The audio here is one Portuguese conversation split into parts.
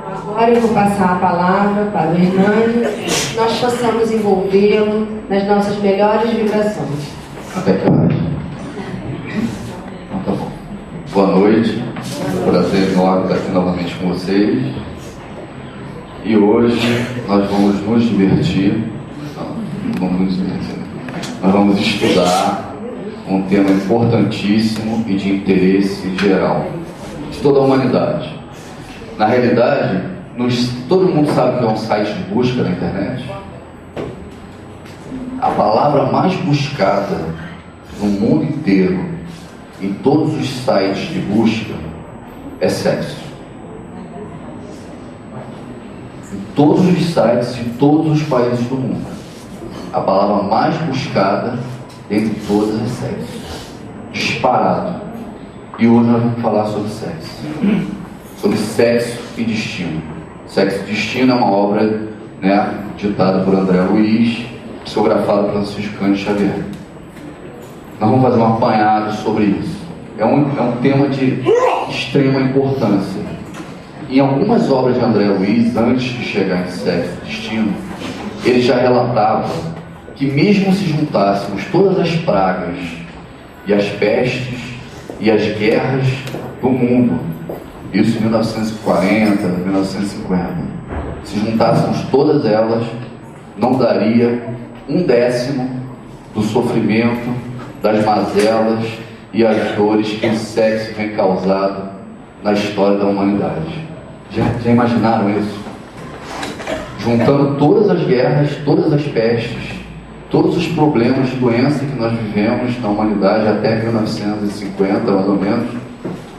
Agora eu vou passar a palavra para o Hernani, nós possamos envolvê-lo nas nossas melhores vibrações. Até que horas? Então, tá bom. Boa noite, prazer enorme estar aqui novamente com vocês. E hoje nós vamos nos divertir. Não vamos nos divertir. Nós vamos estudar um tema importantíssimo e de interesse geral de toda a humanidade. Na realidade, todo mundo sabe o que é um site de busca na internet? A palavra mais buscada no mundo inteiro, em todos os sites de busca, é sexo. Em todos os sites de todos os países do mundo, a palavra mais buscada dentre todas é sexo. Disparado. E hoje nós vamos falar sobre sexo. Sobre sexo e destino. Sexo e Destino é uma obra, ditada por André Luiz, psicografada por Francisco Cândido Xavier. Nós vamos fazer um apanhado sobre isso. É um tema de extrema importância. Em algumas obras de André Luiz, antes de chegar em Sexo e Destino, ele já relatava que mesmo se juntássemos todas as pragas e as pestes e as guerras do mundo, isso em 1940, 1950, se juntássemos todas elas, não daria 1/10 do sofrimento, das mazelas e as dores que o sexo vem causado na história da humanidade. Já imaginaram isso? Juntando todas as guerras, todas as pestes, todos os problemas de doença que nós vivemos na humanidade até 1950, mais ou menos,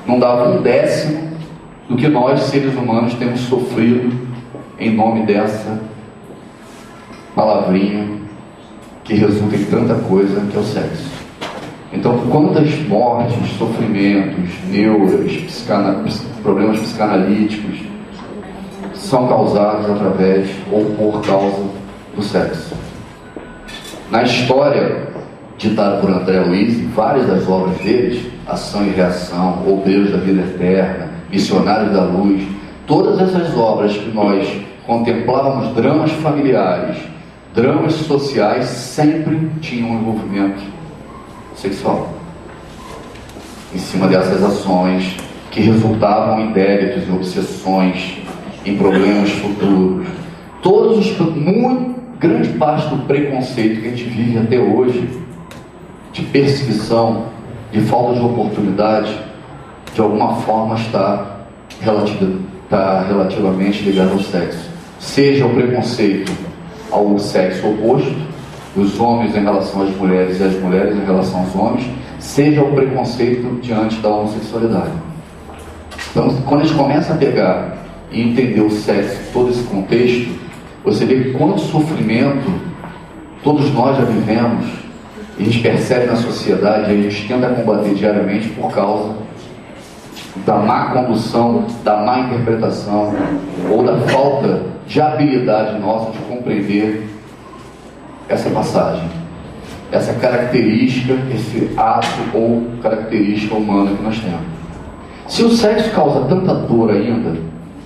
não dava 1/10 do que nós, seres humanos, temos sofrido em nome dessa palavrinha que resulta em tanta coisa, que é o sexo. Então, quantas mortes, sofrimentos, neuras, problemas psicanalíticos são causados através ou por causa do sexo? Na história ditada por André Luiz, em várias das obras deles, Ação e Reação, Obreiros da Vida Eterna, Missionários da Luz, todas essas obras que nós contemplávamos, dramas familiares, dramas sociais, sempre tinham um envolvimento sexual em cima dessas ações que resultavam em débitos, em obsessões, em problemas futuros. Grande parte do preconceito que a gente vive até hoje, de perseguição, de falta de oportunidade, de alguma forma está relativamente ligado ao sexo. Seja o preconceito ao sexo oposto, os homens em relação às mulheres e as mulheres em relação aos homens, seja o preconceito diante da homossexualidade. Então, quando a gente começa a pegar e entender o sexo, todo esse contexto, você vê quanto sofrimento todos nós já vivemos, e a gente percebe na sociedade, e a gente tenta combater diariamente por causa da má condução, da má interpretação, ou da falta de habilidade nossa de compreender essa passagem, essa característica, esse ato ou característica humana que nós temos. Se o sexo causa tanta dor ainda,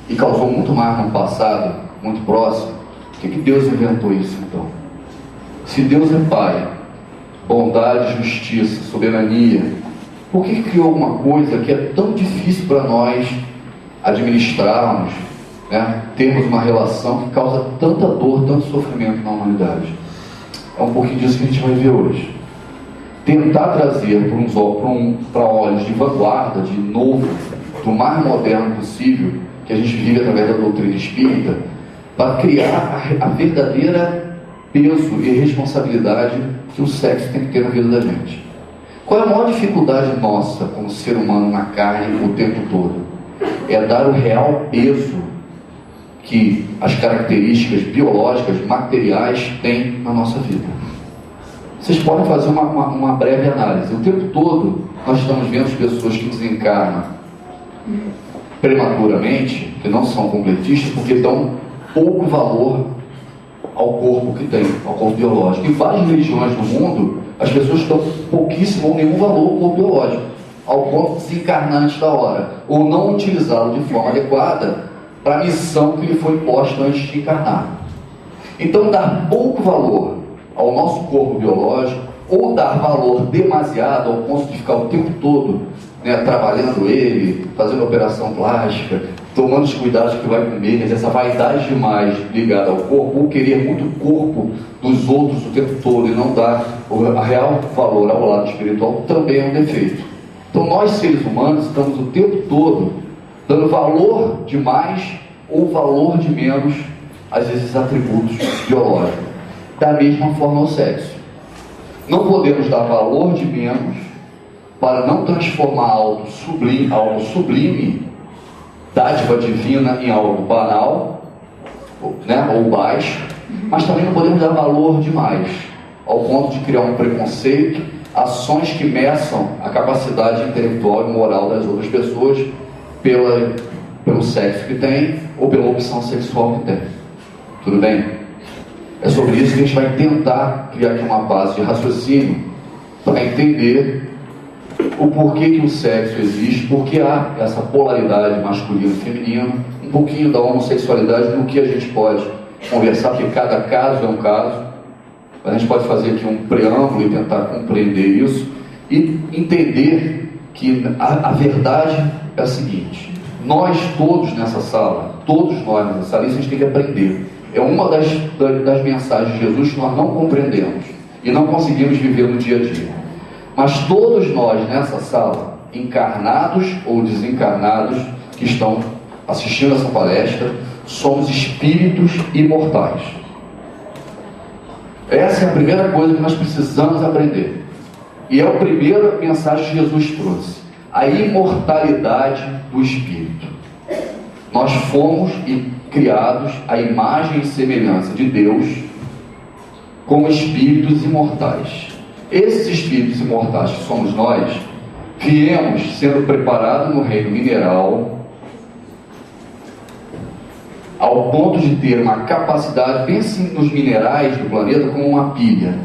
e causou muito mais no passado, muito próximo, por que Deus inventou isso então? Se Deus é Pai, bondade, justiça, soberania, por que criou alguma coisa que é tão difícil para nós administrarmos, termos uma relação que causa tanta dor, tanto sofrimento na humanidade? É um pouquinho disso que a gente vai ver hoje. Tentar trazer para olhos de vanguarda, de novo, do mais moderno possível, que a gente vive através da doutrina espírita, para criar a verdadeira peso e responsabilidade que o sexo tem que ter na vida da gente. Qual é a maior dificuldade nossa como ser humano na carne o tempo todo? É dar o real peso que as características biológicas, materiais têm na nossa vida. Vocês podem fazer uma breve análise. O tempo todo nós estamos vendo pessoas que desencarnam prematuramente, que não são completistas, porque dão pouco valor ao corpo que tem, ao corpo biológico. Em várias religiões do mundo, as pessoas dão pouquíssimo ou nenhum valor ao corpo biológico, ao ponto de desencarnar antes da hora, ou não utilizá-lo de forma adequada para a missão que lhe foi imposta antes de encarnar. Então, dar pouco valor ao nosso corpo biológico, ou dar valor demasiado ao ponto de ficar o tempo todo, né, trabalhando ele, fazendo operação plástica, tomando os cuidados que vai comer, essa vaidade demais ligada ao corpo, ou querer muito o corpo dos outros o tempo todo e não dar o real valor ao lado espiritual, também é um defeito. Então nós, seres humanos, estamos o tempo todo dando valor de mais ou valor de menos, às vezes, atributos biológicos. Da mesma forma ao sexo. Não podemos dar valor de menos para não transformar algo sublime, dádiva divina, em algo banal, né, ou baixo, mas também não podemos dar valor demais, ao ponto de criar um preconceito, ações que meçam a capacidade intelectual e moral das outras pessoas pelo sexo que tem ou pela opção sexual que tem. Tudo bem? É sobre isso que a gente vai tentar criar aqui uma base de raciocínio para entender o porquê que o sexo existe, porque há essa polaridade masculino e feminino, um pouquinho da homossexualidade, no que a gente pode conversar, porque cada caso é um caso. A gente pode fazer aqui um preâmbulo e tentar compreender isso e entender que a verdade é a seguinte: nós todos nessa sala, isso a gente tem que aprender. É uma das mensagens de Jesus que nós não compreendemos e não conseguimos viver no dia a dia. Mas todos nós nessa sala, encarnados ou desencarnados, que estão assistindo essa palestra, somos espíritos imortais. Essa é a primeira coisa que nós precisamos aprender. E é a primeira mensagem que Jesus trouxe: a imortalidade do espírito. Nós fomos criados à imagem e semelhança de Deus como espíritos imortais. Esses espíritos imortais que somos nós, viemos sendo preparados no reino mineral, ao ponto de ter uma capacidade, pense nos minerais do planeta como uma pilha.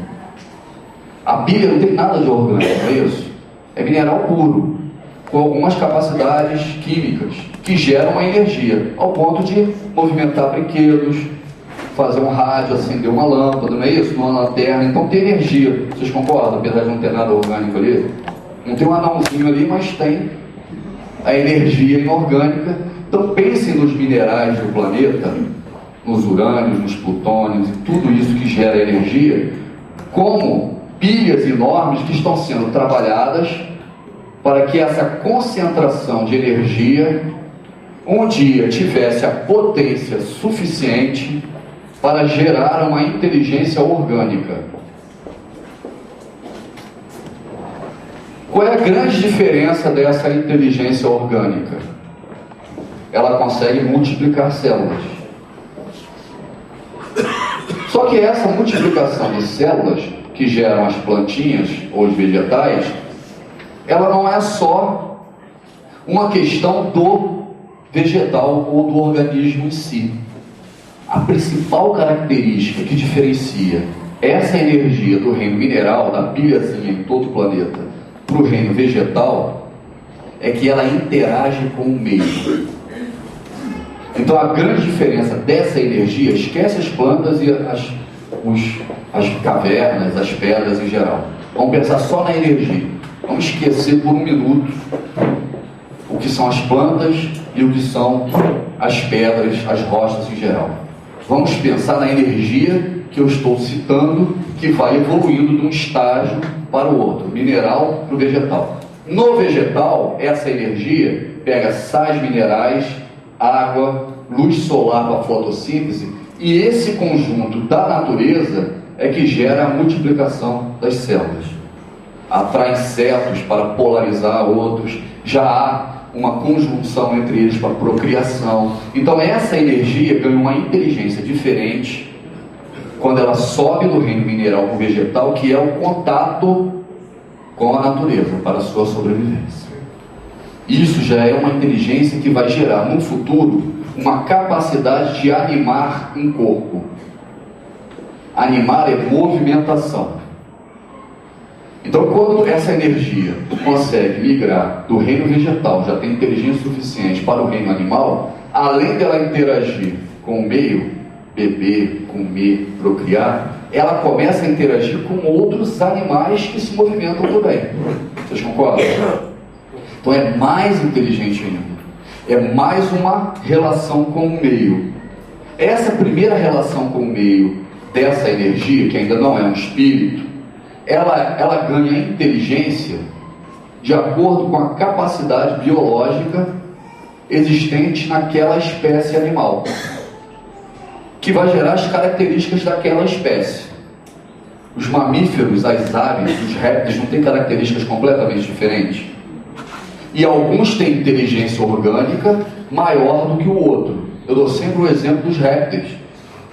A pilha não tem nada de orgânico, não é isso? É mineral puro, com algumas capacidades químicas que geram uma energia, ao ponto de movimentar brinquedos, fazer um rádio, acender uma lâmpada, não é isso? Uma lanterna. Então tem energia. Vocês concordam? Apesar de não ter nada orgânico ali, não tem um anãozinho ali, mas tem a energia inorgânica. Então pensem nos minerais do planeta, nos urânios, nos plutônios e tudo isso que gera energia, como pilhas enormes que estão sendo trabalhadas para que essa concentração de energia um dia tivesse a potência suficiente para gerar uma inteligência orgânica. Qual é a grande diferença dessa inteligência orgânica? Ela consegue multiplicar células. Só que essa multiplicação de células que geram as plantinhas ou os vegetais, ela não é só uma questão do vegetal ou do organismo em si. A principal característica que diferencia essa energia do reino mineral, da pilhazinha em todo o planeta, para o reino vegetal, é que ela interage com o meio. Então a grande diferença dessa energia, esquece as plantas e as cavernas, as pedras em geral. Vamos pensar só na energia. Vamos esquecer por um minuto o que são as plantas e o que são as pedras, as rochas em geral. Vamos pensar na energia que eu estou citando, que vai evoluindo de um estágio para o outro, mineral para o vegetal. No vegetal, essa energia pega sais minerais, água, luz solar para a fotossíntese, e esse conjunto da natureza é que gera a multiplicação das células. Atrai insetos para polarizar outros, já há uma conjunção entre eles para procriação. Então essa energia ganha uma inteligência diferente quando ela sobe do reino mineral para o vegetal, que é o contato com a natureza para a sua sobrevivência. Isso já é uma inteligência que vai gerar no futuro uma capacidade de animar um corpo. Animar é movimentação. Então, quando essa energia consegue migrar do reino vegetal, já tem inteligência suficiente, para o reino animal, além dela interagir com o meio, beber, comer, procriar, ela começa a interagir com outros animais que se movimentam também. Vocês concordam? Então é mais inteligente ainda. É mais uma relação com o meio. Essa primeira relação com o meio dessa energia, que ainda não é um espírito, ela ganha inteligência de acordo com a capacidade biológica existente naquela espécie animal, que vai gerar as características daquela espécie. Os mamíferos, as aves, os répteis não têm características completamente diferentes. E alguns têm inteligência orgânica maior do que o outro. Eu dou sempre o exemplo dos répteis.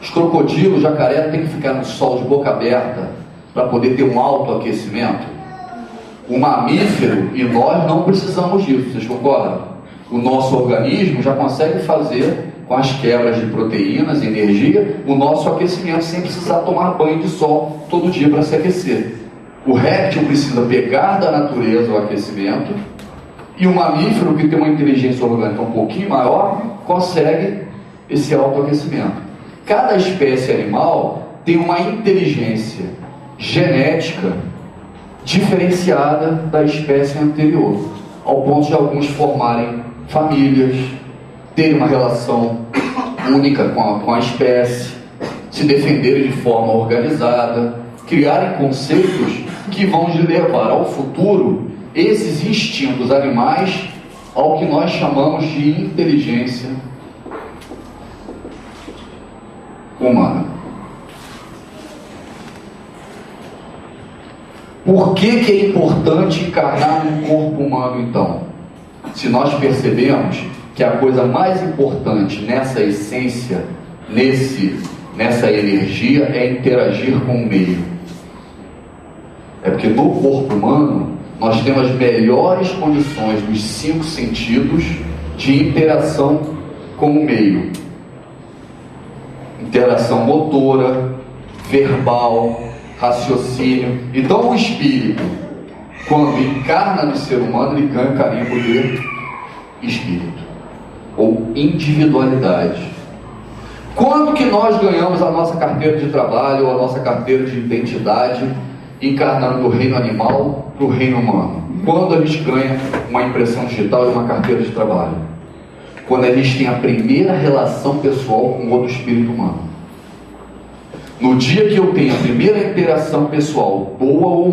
Os crocodilos, jacaré, têm que ficar no sol de boca aberta para poder ter um autoaquecimento. O mamífero e nós não precisamos disso, vocês concordam? O nosso organismo já consegue fazer, com as quebras de proteínas e energia, o nosso aquecimento sem precisar tomar banho de sol todo dia para se aquecer. O réptil precisa pegar da natureza o aquecimento, e o mamífero, que tem uma inteligência orgânica um pouquinho maior, consegue esse autoaquecimento. Cada espécie animal tem uma inteligência genética diferenciada da espécie anterior, ao ponto de alguns formarem famílias, terem uma relação única com a espécie, se defenderem de forma organizada, criarem conceitos que vão levar ao futuro esses instintos animais ao que nós chamamos de inteligência humana. Por que é importante encarnar num corpo humano, então? Se nós percebemos que a coisa mais importante nessa essência, nessa energia, é interagir com o meio. É porque no corpo humano nós temos as melhores condições dos 5 sentidos de interação com o meio. Interação motora, verbal, raciocínio. Então o espírito, quando encarna no ser humano, ele ganha o carimbo de espírito ou individualidade. Quando que nós ganhamos a nossa carteira de trabalho ou a nossa carteira de identidade encarnando do reino animal para o reino humano? Quando a gente ganha uma impressão digital e uma carteira de trabalho? Quando a gente tem a primeira relação pessoal com outro espírito humano. No dia que eu tenho a primeira interação pessoal, boa ou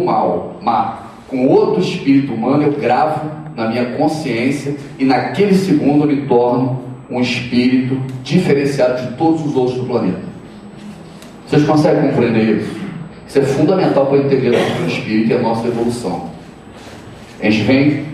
má, com outro espírito humano, eu gravo na minha consciência e naquele segundo eu me torno um espírito diferenciado de todos os outros do planeta. Vocês conseguem compreender isso? Isso é fundamental para entender o nosso espírito e a nossa evolução. A gente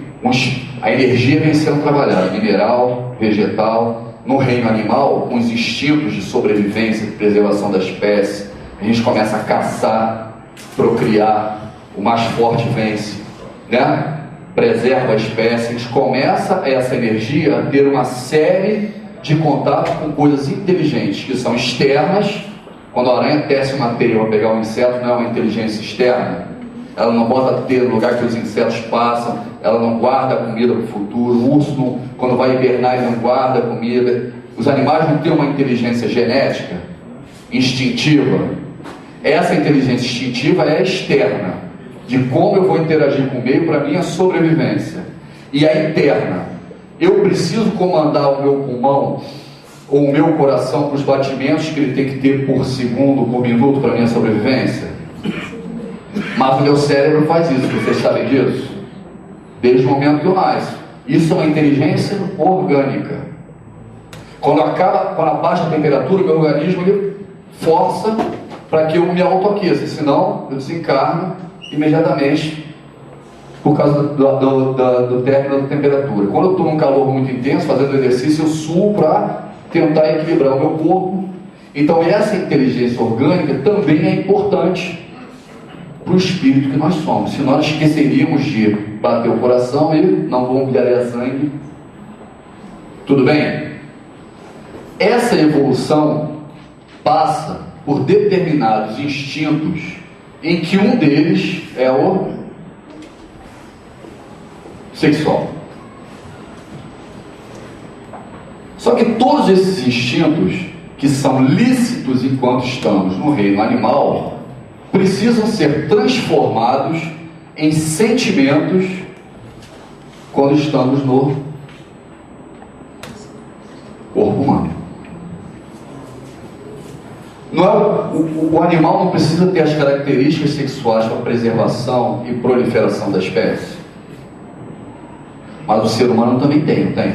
a energia vem sendo trabalhada, mineral, vegetal. No reino animal, com os instintos de sobrevivência, de preservação da espécie, a gente começa a caçar, procriar, o mais forte vence, né? Preserva a espécie. A gente começa essa energia a ter uma série de contatos com coisas inteligentes, que são externas. Quando a aranha tece uma teia para pegar um inseto, não é uma inteligência externa. Ela não bota teia no lugar que os insetos passam, ela não guarda a comida para o futuro. O urso, quando vai hibernar, ele não guarda a comida. Os animais não têm uma inteligência genética, instintiva. Essa inteligência instintiva é externa, de como eu vou interagir com o meio para minha sobrevivência. E a interna, eu preciso comandar o meu pulmão ou o meu coração para os batimentos que ele tem que ter por segundo, por minuto para minha sobrevivência? Mas o meu cérebro faz isso, vocês sabem disso? Desde o momento que eu nasço. Isso é uma inteligência orgânica. Quando abaixa a temperatura, o meu organismo ele força para que eu me autoaqueça, senão eu desencarno imediatamente por causa do término da temperatura. Quando eu estou num calor muito intenso, fazendo exercício, eu suo para tentar equilibrar o meu corpo. Então essa inteligência orgânica também é importante para o espírito que nós somos. Se nós esqueceríamos de bater o coração e não bombearia sangue, tudo bem? Essa evolução passa por determinados instintos em que um deles é o sexual. Só que todos esses instintos, que são lícitos enquanto estamos no reino animal, precisam ser transformados em sentimentos quando estamos no corpo humano. Não é, o animal não precisa ter as características sexuais para preservação e proliferação da espécie. Mas o ser humano também tem, não tem?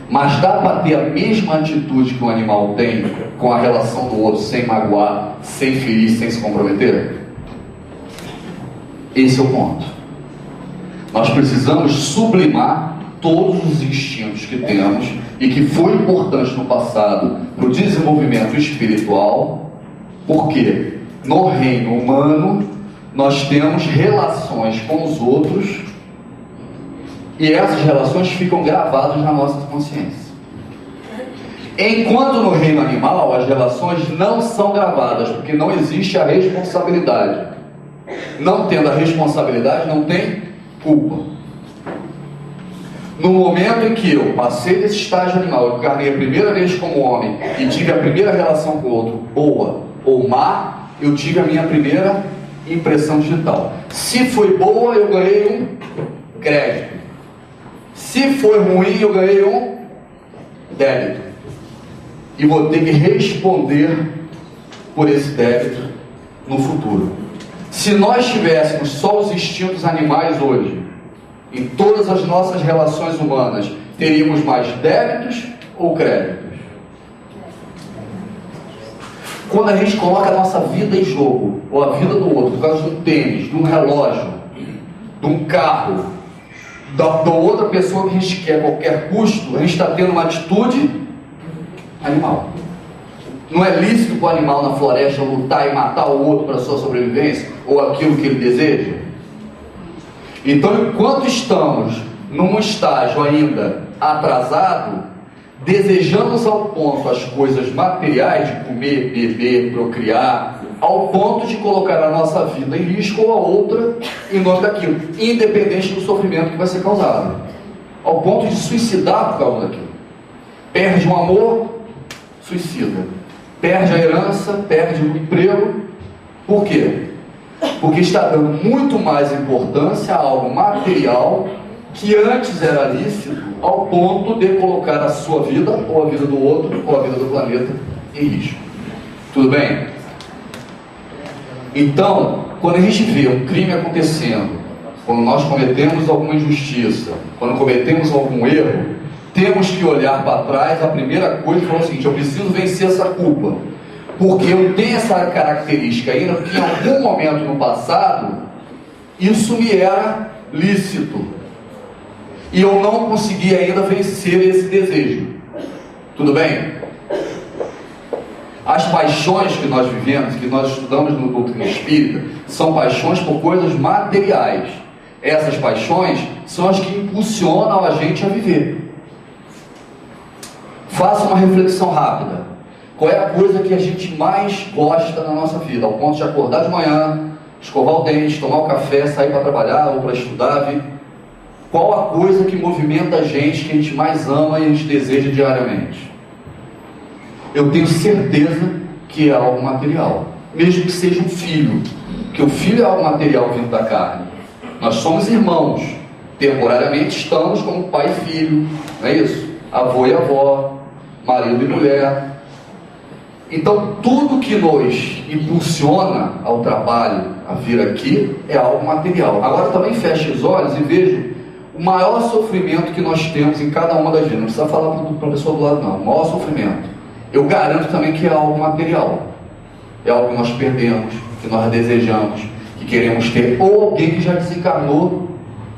Mas dá para ter a mesma atitude que o animal tem com a relação do outro, sem magoar, sem ferir, sem se comprometer? Esse é o ponto. Nós precisamos sublimar todos os instintos que temos e que foi importante no passado para o desenvolvimento espiritual, porque no reino humano nós temos relações com os outros e essas relações ficam gravadas na nossa consciência. Enquanto no reino animal as relações não são gravadas, porque não existe a responsabilidade. Não tendo a responsabilidade, não tem culpa. No momento em que eu passei desse estágio animal, eu encarnei a primeira vez como homem e tive a primeira relação com o outro, boa ou má, eu tive a minha primeira impressão digital. Se foi boa, eu ganhei um crédito. Se foi ruim, eu ganhei um débito. E vou ter que responder por esse débito no futuro. Se nós tivéssemos só os instintos animais hoje, em todas as nossas relações humanas, teríamos mais débitos ou créditos? Quando a gente coloca a nossa vida em jogo, ou a vida do outro, por causa de um tênis, de um relógio, de um carro, da outra pessoa que a gente quer a qualquer custo, a gente está tendo uma atitude animal. Não é lícito para o animal na floresta lutar e matar o outro para a sua sobrevivência, ou aquilo que ele deseja? Então, enquanto estamos num estágio ainda atrasado, desejamos ao ponto as coisas materiais de comer, beber, procriar, ao ponto de colocar a nossa vida em risco ou a outra em nome daquilo, independente do sofrimento que vai ser causado, ao ponto de suicidar por causa daquilo. Perde um amor, suicida. Perde a herança, perde o emprego. Por quê? Porque está dando muito mais importância a algo material que antes era lícito, ao ponto de colocar a sua vida, ou a vida do outro, ou a vida do planeta em risco. Tudo bem? Então, quando a gente vê um crime acontecendo, quando nós cometemos alguma injustiça, quando cometemos algum erro, temos que olhar para trás. A primeira coisa é falar o seguinte: eu preciso vencer essa culpa, porque eu tenho essa característica ainda, porque em algum momento no passado isso me era lícito e eu não consegui ainda vencer esse desejo. Tudo bem? As paixões que nós vivemos, que nós estudamos no doutrina espírita, são paixões por coisas materiais. Essas paixões são as que impulsionam a gente a viver. Faça uma reflexão rápida. Qual é a coisa que a gente mais gosta na nossa vida, ao ponto de acordar de manhã, escovar o dente, tomar o café, sair para trabalhar ou para estudar? Qual a coisa que movimenta a gente, que a gente mais ama e a gente deseja diariamente? Eu tenho certeza que é algo material, mesmo que seja um filho, porque o filho é algo material vindo da carne. Nós somos irmãos, temporariamente estamos como pai e filho, não é isso? Avô e avó, marido e mulher. Então, tudo que nos impulsiona ao trabalho, a vir aqui, é algo material. Agora também feche os olhos e veja o maior sofrimento que nós temos em cada uma das vidas. Não precisa falar para a pessoa do lado, não. O maior sofrimento, eu garanto também que é algo material. É algo que nós perdemos, que nós desejamos, que queremos ter, ou alguém que já desencarnou,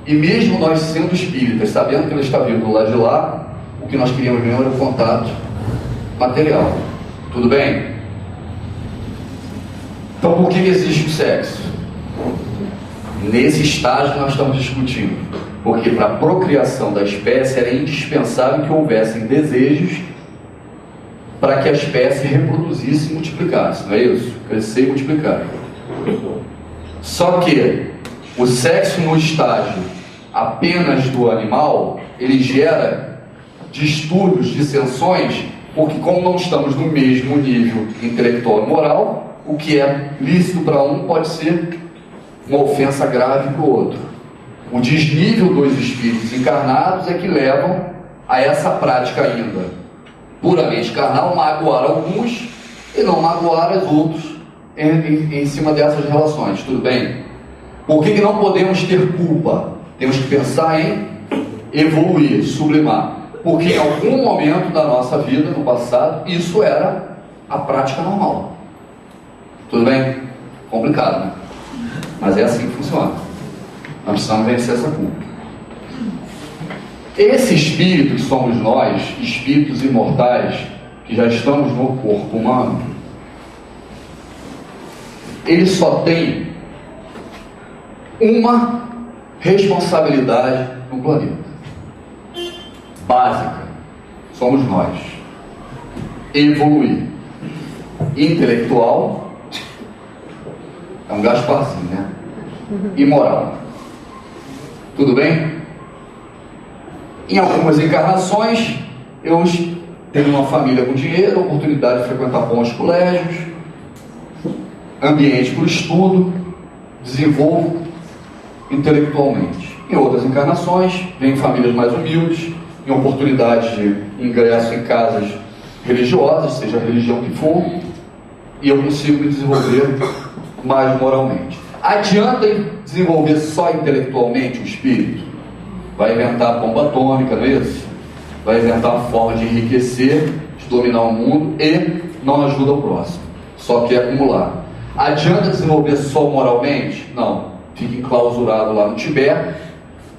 e mesmo nós sendo espíritas, sabendo que ele está vivo do lado de lá, o que nós queríamos mesmo era o contato material. Tudo bem? Então, por que existe o sexo? Nesse estágio que nós estamos discutindo. Porque para a procriação da espécie era indispensável que houvessem desejos para que a espécie reproduzisse e multiplicasse, não é isso? Crescer e multiplicar. Só que o sexo no estágio apenas do animal, ele gera distúrbios, dissensões, porque como não estamos no mesmo nível intelectual e moral, o que é lícito para um pode ser uma ofensa grave para o outro. O desnível dos espíritos encarnados é que levam a essa prática ainda puramente carnal, magoar alguns e não magoar os outros em cima dessas relações, tudo bem? Por que não podemos ter culpa? Temos que pensar em evoluir, sublimar. Porque em algum momento da nossa vida, no passado, isso era a prática normal. Tudo bem? Complicado, né? Mas é assim que funciona. Nós precisamos vencer essa culpa. Esse espírito que somos nós, espíritos imortais, que já estamos no corpo humano, ele só tem uma responsabilidade no planeta. Básica. Somos nós. Evoluir. Intelectual. É um Gasparzinho, né? E moral. Tudo bem? Em algumas encarnações, eu tenho uma família com dinheiro, oportunidade de frequentar bons colégios, ambiente para o estudo, desenvolvo intelectualmente. Em outras encarnações, venho famílias mais humildes, em oportunidades de ingresso em casas religiosas, seja a religião que for, e eu consigo me desenvolver mais moralmente. Adianta desenvolver só intelectualmente o espírito? Vai inventar a bomba atômica, não é isso? Vai inventar uma forma de enriquecer, de dominar o mundo e não ajuda o próximo, só quer acumular. Adianta desenvolver só moralmente? Não. Fica enclausurado lá no Tibete,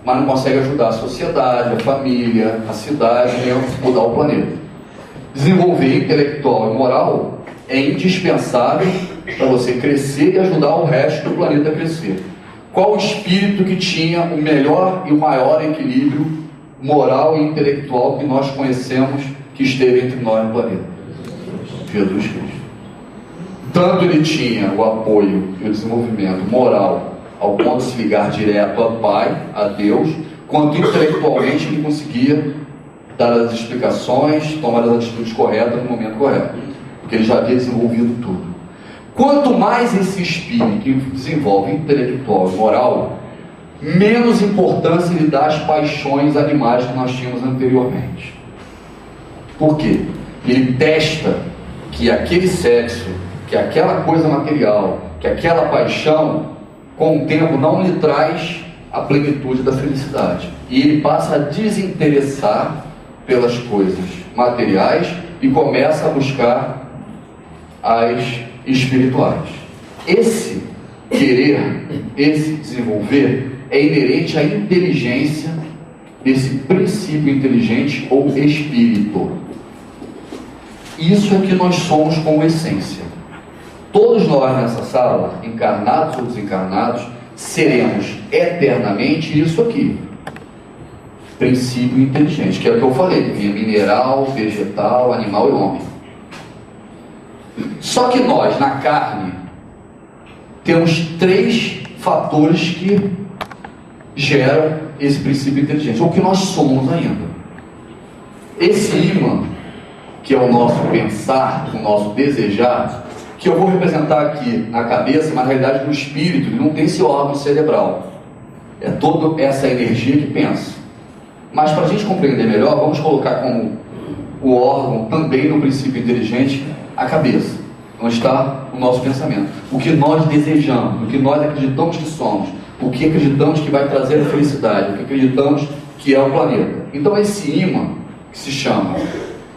mas não consegue ajudar a sociedade, a família, a cidade, nem mudar o planeta. Desenvolver intelectual e moral é indispensável para você crescer e ajudar o resto do planeta a crescer. Qual o espírito que tinha o melhor e o maior equilíbrio moral e intelectual que nós conhecemos, que esteve entre nós no planeta? Jesus Cristo. Tanto ele tinha o apoio e o desenvolvimento moral ao ponto de se ligar direto ao Pai, a Deus, quanto intelectualmente ele conseguia dar as explicações, tomar as atitudes corretas no momento correto, porque ele já havia desenvolvido tudo. Quanto mais esse espírito que desenvolve intelectual e moral, menos importância ele dá às paixões animais que nós tínhamos anteriormente. Por quê? Ele testa que aquele sexo, que aquela coisa material, que aquela paixão, com o tempo não lhe traz a plenitude da felicidade. E ele passa a desinteressar pelas coisas materiais e começa a buscar as espirituais. Esse querer, esse desenvolver, é inerente à inteligência desse princípio inteligente ou espírito. Isso é que nós somos como essência. Todos nós nessa sala, encarnados ou desencarnados, seremos eternamente isso aqui. Princípio inteligente, que é o que eu falei, que é mineral, vegetal, animal e homem. Só que nós, na carne, temos 3 fatores que geram esse princípio inteligente, ou que nós somos ainda. Esse ímã, que é o nosso pensar, o nosso desejar, que eu vou representar aqui na cabeça, mas na realidade no espírito, ele não tem esse órgão cerebral. É toda essa energia que pensa. Mas para a gente compreender melhor, vamos colocar como o órgão também no princípio inteligente a cabeça, onde está o nosso pensamento. O que nós desejamos, o que nós acreditamos que somos, o que acreditamos que vai trazer a felicidade, o que acreditamos que é o planeta. Então esse ímã, que se chama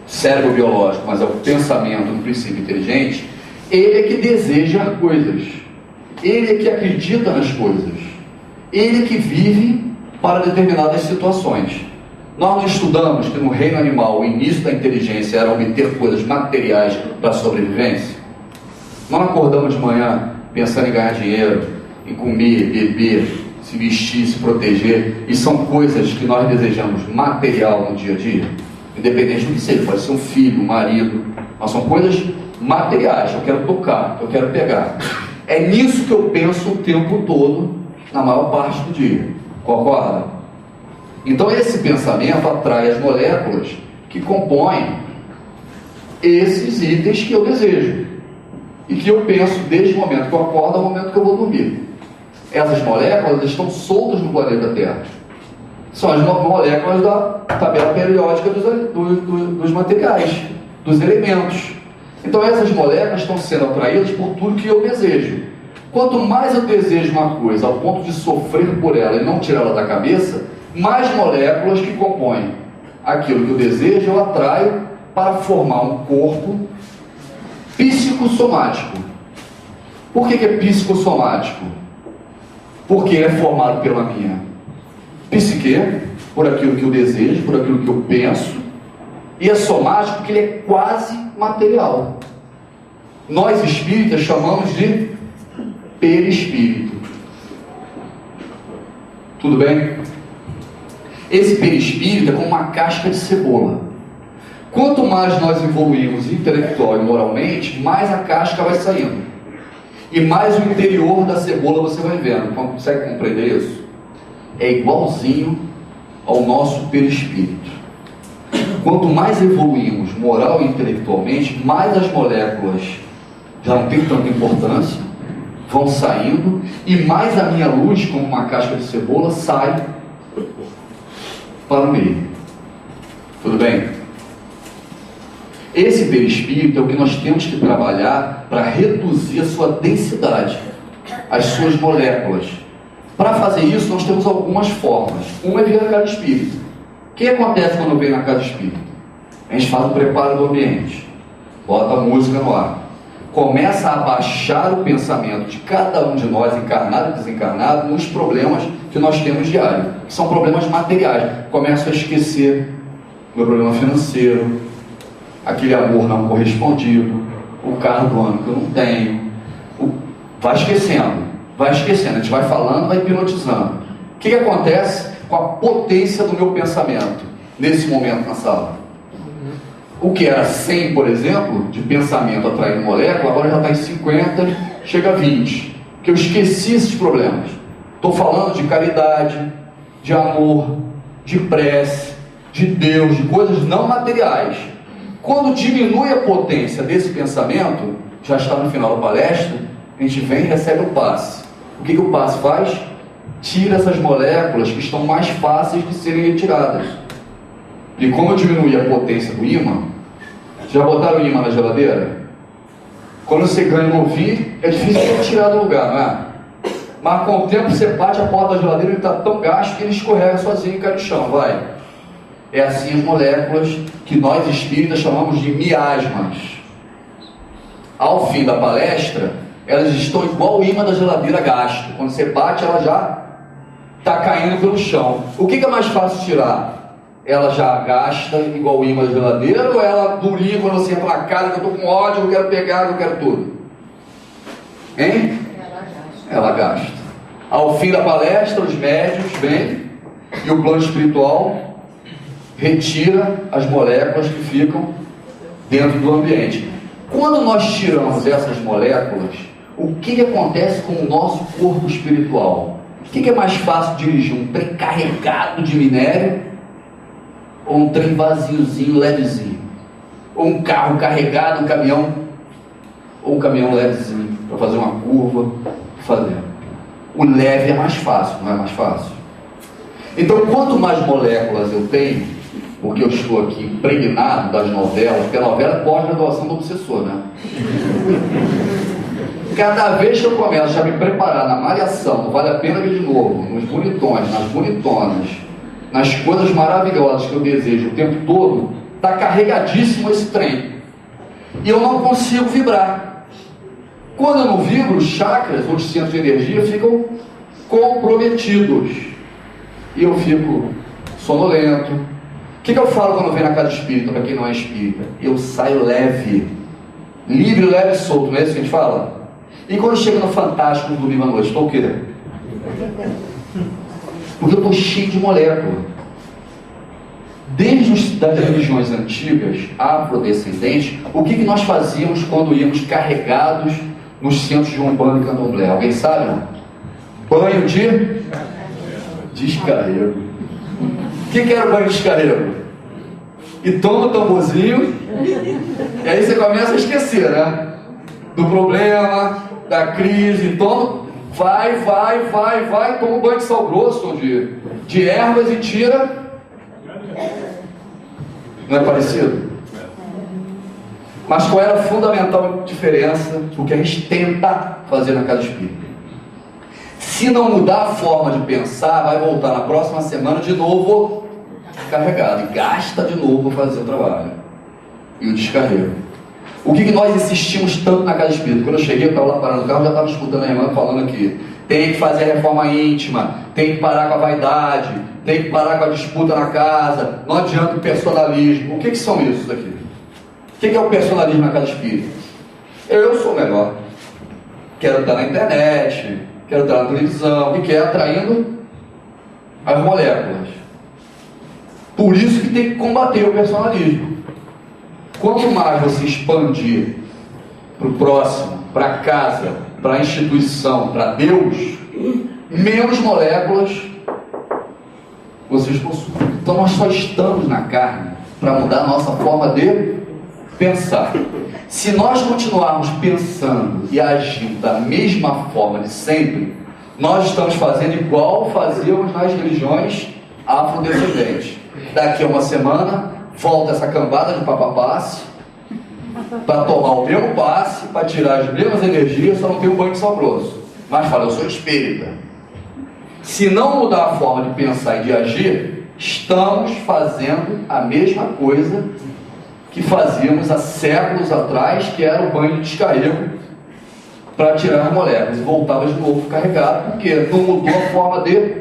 cérebro biológico, mas é o pensamento no princípio inteligente, ele é que deseja coisas, ele é que acredita nas coisas, ele é que vive para determinadas situações. Nós não estudamos que no reino animal o início da inteligência era obter coisas materiais para a sobrevivência? Nós acordamos de manhã pensando em ganhar dinheiro, em comer, beber, se vestir, se proteger, e são coisas que nós desejamos material no dia a dia, independente do que seja, pode ser um filho, um marido, mas são coisas materiais, eu quero tocar, eu quero pegar. É nisso que eu penso o tempo todo, na maior parte do dia. Concorda? Então esse pensamento atrai as moléculas que compõem esses itens que eu desejo e que eu penso desde o momento que eu acordo ao momento que eu vou dormir. Essas moléculas estão soltas no planeta Terra. São as moléculas da tabela periódica dos materiais, dos elementos. Então essas moléculas estão sendo atraídas por tudo que eu desejo. Quanto mais eu desejo uma coisa ao ponto de sofrer por ela e não tirá-la da cabeça, mais moléculas que compõem aquilo que eu desejo eu atraio para formar um corpo psicossomático. Por que é psicossomático? Porque é formado pela minha psique, por aquilo que eu desejo, por aquilo que eu penso, e é somático porque ele é quase material. Nós espíritas chamamos de perispírito. Tudo bem? Esse perispírito é como uma casca de cebola. Quanto mais nós evoluímos intelectual e moralmente, mais a casca vai saindo. E mais o interior da cebola você vai vendo. Consegue compreender isso? É igualzinho ao nosso perispírito. Quanto mais evoluímos moral e intelectualmente, mais as moléculas já não têm tanta importância, vão saindo, e mais a minha luz, como uma casca de cebola, sai para o meio. Tudo bem? Esse perispírito é o que nós temos que trabalhar para reduzir a sua densidade, as suas moléculas. Para fazer isso, nós temos algumas formas. Uma é vir na casa espírita. O que acontece quando eu venho na casa espírita? A gente faz o preparo do ambiente, bota a música no ar, começa a abaixar o pensamento de cada um de nós, encarnado e desencarnado, nos problemas que nós temos diário, que são problemas materiais. Começo a esquecer meu problema financeiro, aquele amor não correspondido, o carro do ano que eu não tenho. Vai esquecendo, a gente vai falando, vai hipnotizando. O que acontece com a potência do meu pensamento nesse momento na sala? O que era 100, por exemplo, de pensamento atraindo molécula, agora já está em 50, chega a 20. Porque eu esqueci esses problemas. Estou falando de caridade, de amor, de prece, de Deus, de coisas não materiais. Quando diminui a potência desse pensamento, já está no final da palestra, a gente vem e recebe o passe. O que o passe faz? Tira essas moléculas que estão mais fáceis de serem retiradas. E como eu diminui a potência do ímã, já botaram o ímã na geladeira? Quando você ganha um ouvir, é difícil de tirar do lugar, não é? Mas com o tempo você bate a porta da geladeira e ele está tão gasto que ele escorrega sozinho e cai no chão, vai. É assim as moléculas que nós espíritas chamamos de miasmas. Ao fim da palestra, elas estão igual o ímã da geladeira gasto. Quando você bate, ela já está caindo pelo chão. O que é mais fácil tirar? Ela já gasta igual o ímã da geladeira, ou ela durinha quando você entra na casa, que eu estou com ódio, eu quero pegar, eu quero tudo? Hein? Ela gasta. Ao fim da palestra, os médios vêm e o plano espiritual retira as moléculas que ficam dentro do ambiente. Quando nós tiramos essas moléculas, o que acontece com o nosso corpo espiritual? O que é mais fácil dirigir? Um trem carregado de minério ou um trem vaziozinho, levezinho? Ou um carro carregado, um caminhão, ou um caminhão levezinho para fazer uma curva, fazer. O leve é mais fácil, não é mais fácil? Então, quanto mais moléculas eu tenho, porque eu estou aqui impregnado das novelas, porque a novela é pós-graduação do obsessor, né? Cada vez que eu começo a me preparar na malhação, não vale a pena ver de novo, nos bonitões, nas bonitonas, nas coisas maravilhosas que eu desejo o tempo todo, está carregadíssimo esse trem. E eu não consigo vibrar. Quando eu não vibro, os chakras, os centros de energia, ficam comprometidos. E eu fico sonolento. O que eu falo quando eu venho na casa espírita, para quem não é espírita? Eu saio leve. Livre, leve e solto, não é isso que a gente fala? E quando chega no Fantástico no domingo à noite, estou o quê? Porque eu estou cheio de molécula. Desde as religiões antigas, afrodescendentes, o que nós fazíamos quando íamos carregados nos centros de Umbanda e Candomblé? Alguém sabe? Banho de descarrego. O que era o banho de descarrego? E toma o tamborzinho, e aí você começa a esquecer, né? Do problema, da crise, toma, vai, toma um banho de sal grosso, de ervas e tira. Não é parecido? Mas qual era a fundamental diferença do que a gente tenta fazer na casa espírita? Se não mudar a forma de pensar, vai voltar na próxima semana de novo carregado e gasta de novo para fazer o trabalho e o descarrego. O que nós insistimos tanto na casa espírita? Quando eu cheguei, eu estava lá parando o carro, já estava escutando a irmã falando aqui: tem que fazer a reforma íntima, tem que parar com a vaidade, tem que parar com a disputa na casa, não adianta o personalismo. O que são isso aqui? O que é o personalismo na casa espírita? Eu sou melhor, quero estar na internet, quero estar na televisão, e quer atraindo as moléculas. Por isso que tem que combater o personalismo. Quanto mais você expandir para o próximo, para a casa, para a instituição, para Deus, menos moléculas vocês possuem. Então nós só estamos na carne para mudar a nossa forma de pensar. Se nós continuarmos pensando e agindo da mesma forma de sempre, nós estamos fazendo igual fazíamos nas religiões afrodescendentes. Daqui a uma semana volta essa cambada de papapasse para tomar o mesmo passe, para tirar as mesmas energias, só não tem um banho de sal grosso. Mas fala: eu sou espírita. Se não mudar a forma de pensar e de agir, estamos fazendo a mesma coisa que fazíamos há séculos atrás, que era o banho de descarrego para tirar as moléculas, e voltava de novo carregado, porque não mudou a forma de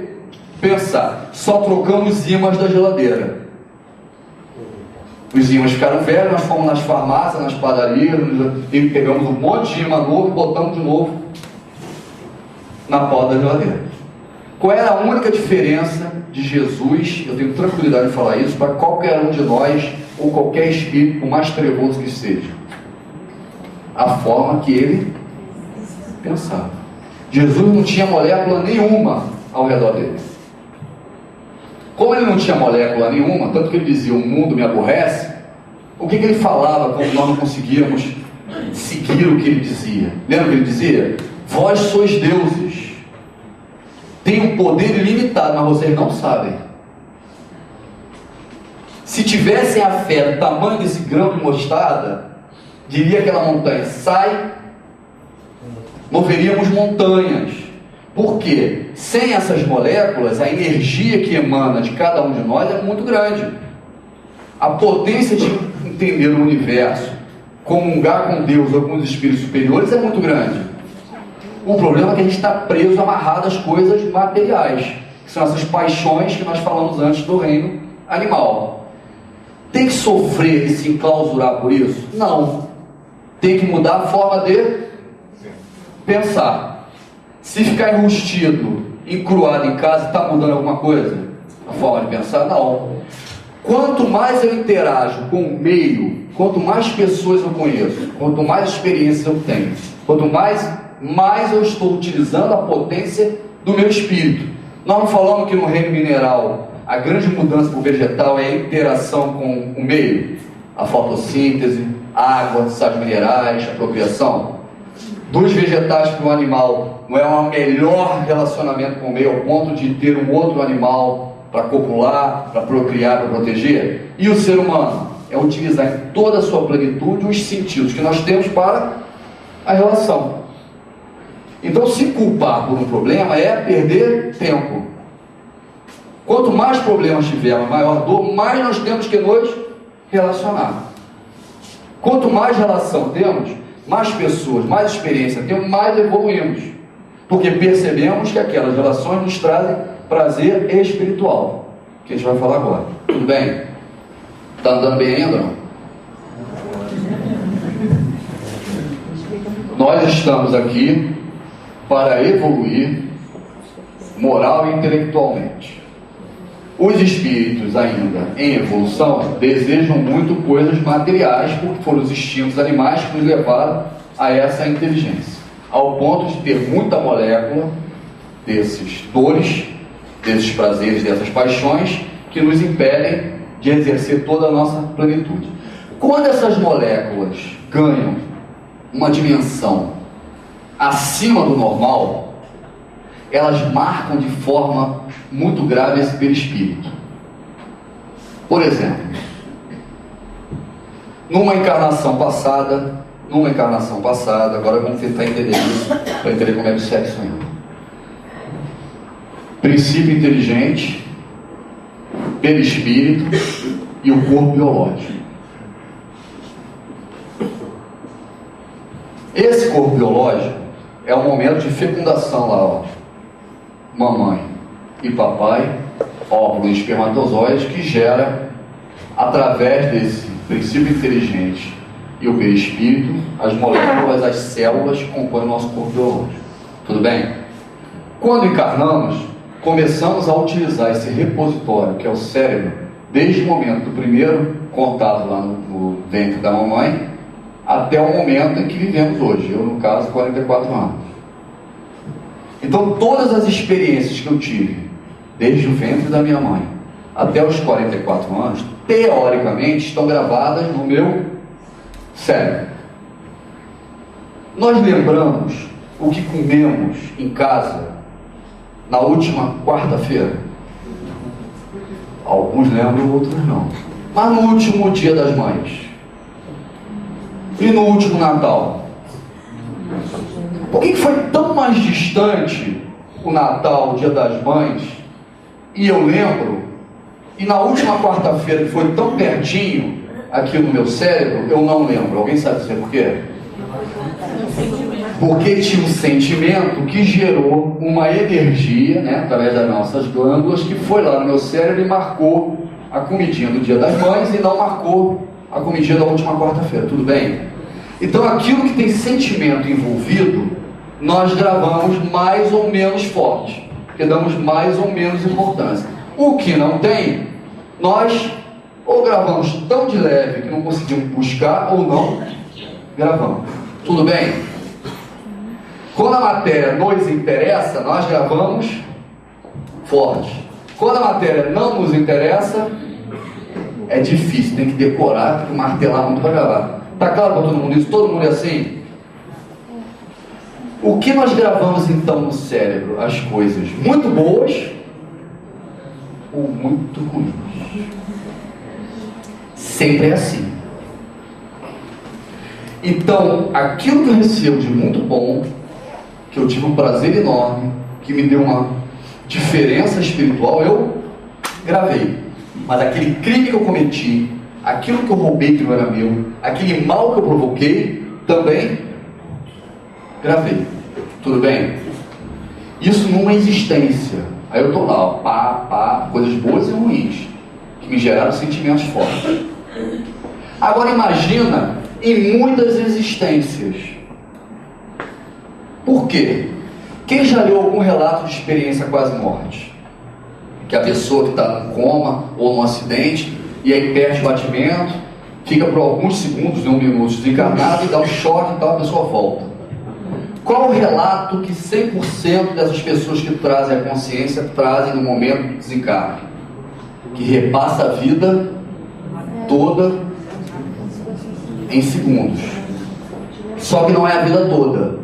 pensar. Só trocamos ímãs da geladeira. Os ímãs ficaram velhos, nós fomos nas farmácias, nas padarias, e pegamos um monte de imã novo e botamos de novo na porta da geladeira. Qual era a única diferença de Jesus? Eu tenho tranquilidade de falar isso para qualquer um de nós, ou qualquer espírito, por mais trevoso que seja: a forma que ele pensava. Jesus não tinha molécula nenhuma ao redor dele. Como ele não tinha molécula nenhuma, tanto que ele dizia: o mundo me aborrece, o que ele falava quando nós não conseguíamos seguir o que ele dizia? Lembra que ele dizia? Vós sois deuses, tem um poder ilimitado, mas vocês não sabem. Se tivessem a fé do tamanho desse grão de mostarda, diria aquela montanha: sai, moveríamos montanhas. Por quê? Sem essas moléculas, a energia que emana de cada um de nós é muito grande. A potência de entender o universo, comungar com Deus ou com os espíritos superiores é muito grande. O problema é que a gente está preso, amarrado às coisas materiais, que são essas paixões que nós falamos antes do reino animal. Tem que sofrer e se enclausurar por isso? Não. Tem que mudar a forma de pensar. Se ficar enrustido, encruado em casa, está mudando alguma coisa? A forma de pensar? Não. Quanto mais eu interajo com o meio, quanto mais pessoas eu conheço, quanto mais experiências eu tenho, quanto mais eu estou utilizando a potência do meu espírito. Nós não falamos que no reino mineral a grande mudança para o vegetal é a interação com o meio, a fotossíntese, a água, sais minerais, a procriação. Dos vegetais para o animal não é um melhor relacionamento com o meio ao ponto de ter um outro animal para copular, para procriar, para proteger? E o ser humano é utilizar em toda a sua plenitude os sentidos que nós temos para a relação. Então, se culpar por um problema é perder tempo. Quanto mais problemas tivermos, maior dor, mais nós temos que nos relacionar. Quanto mais relação temos, mais pessoas, mais experiência temos, mais evoluímos. Porque percebemos que aquelas relações nos trazem prazer espiritual, que a gente vai falar agora. Tudo bem? Está andando bem ainda ou não? Nós estamos aqui para evoluir moral e intelectualmente. Os espíritos ainda em evolução desejam muito coisas materiais, porque foram os instintos animais que nos levaram a essa inteligência, ao ponto de ter muita molécula desses dores, desses prazeres, dessas paixões, que nos impedem de exercer toda a nossa plenitude. Quando essas moléculas ganham uma dimensão acima do normal, elas marcam de forma muito grave esse perispírito. Por exemplo, numa encarnação passada, agora vamos tentar entender isso, para entender como é que o sexo entra. Princípio inteligente, perispírito e o corpo biológico. Esse corpo biológico é o momento de fecundação lá, ó. Mamãe e papai, óvulo e espermatozoide, que gera, através desse princípio inteligente e o perispírito, as moléculas, as células que compõem o nosso corpo biológico. Tudo bem? Quando encarnamos, começamos a utilizar esse repositório, que é o cérebro, desde o momento do primeiro contato lá no ventre da mamãe, até o momento em que vivemos hoje. Eu, no caso, 44 anos. Então, todas as experiências que eu tive, desde o ventre da minha mãe até os 44 anos, teoricamente, estão gravadas no meu cérebro. Nós lembramos o que comemos em casa na última quarta-feira? Alguns lembram, outros não. Mas no último Dia das Mães e no último Natal, por que foi tão mais distante o Natal, o Dia das Mães, e eu lembro, e na última quarta-feira, que foi tão pertinho aqui no meu cérebro, eu não lembro? Alguém sabe dizer por quê? Porque tinha um sentimento que gerou uma energia, né, através das nossas glândulas, que foi lá no meu cérebro e marcou a comidinha do Dia das Mães e não marcou a comidinha da última quarta-feira. Tudo bem? Então, aquilo que tem sentimento envolvido, nós gravamos mais ou menos forte, porque damos mais ou menos importância. O que não tem, nós ou gravamos tão de leve que não conseguimos buscar, ou não gravamos. Tudo bem? Quando a matéria nos interessa, nós gravamos forte. Quando a matéria não nos interessa, é difícil, tem que decorar, tem que martelar muito para gravar. Está claro para todo mundo isso? Todo mundo é assim? O que nós gravamos então no cérebro? As coisas muito boas ou muito ruins? Sempre é assim. Então, aquilo que eu recebo de muito bom, que eu tive um prazer enorme, que me deu uma diferença espiritual, eu gravei. Mas aquele crime que eu cometi, aquilo que eu roubei que não era meu, aquele mal que eu provoquei, também gravei. Tudo bem? Isso numa existência. Aí eu estou lá, ó, coisas boas e ruins, que me geraram sentimentos fortes. Agora imagina em muitas existências. Por quê? Quem já leu algum relato de experiência quase morte? Que a pessoa que está no coma ou num acidente, e aí perde o batimento, fica por alguns segundos, um minuto desencarnado, e dá um choque e tal, a pessoa volta. Qual o relato que 100% dessas pessoas que trazem a consciência trazem no momento do desencarne? Que repassa a vida toda em segundos. Só que não é a vida toda.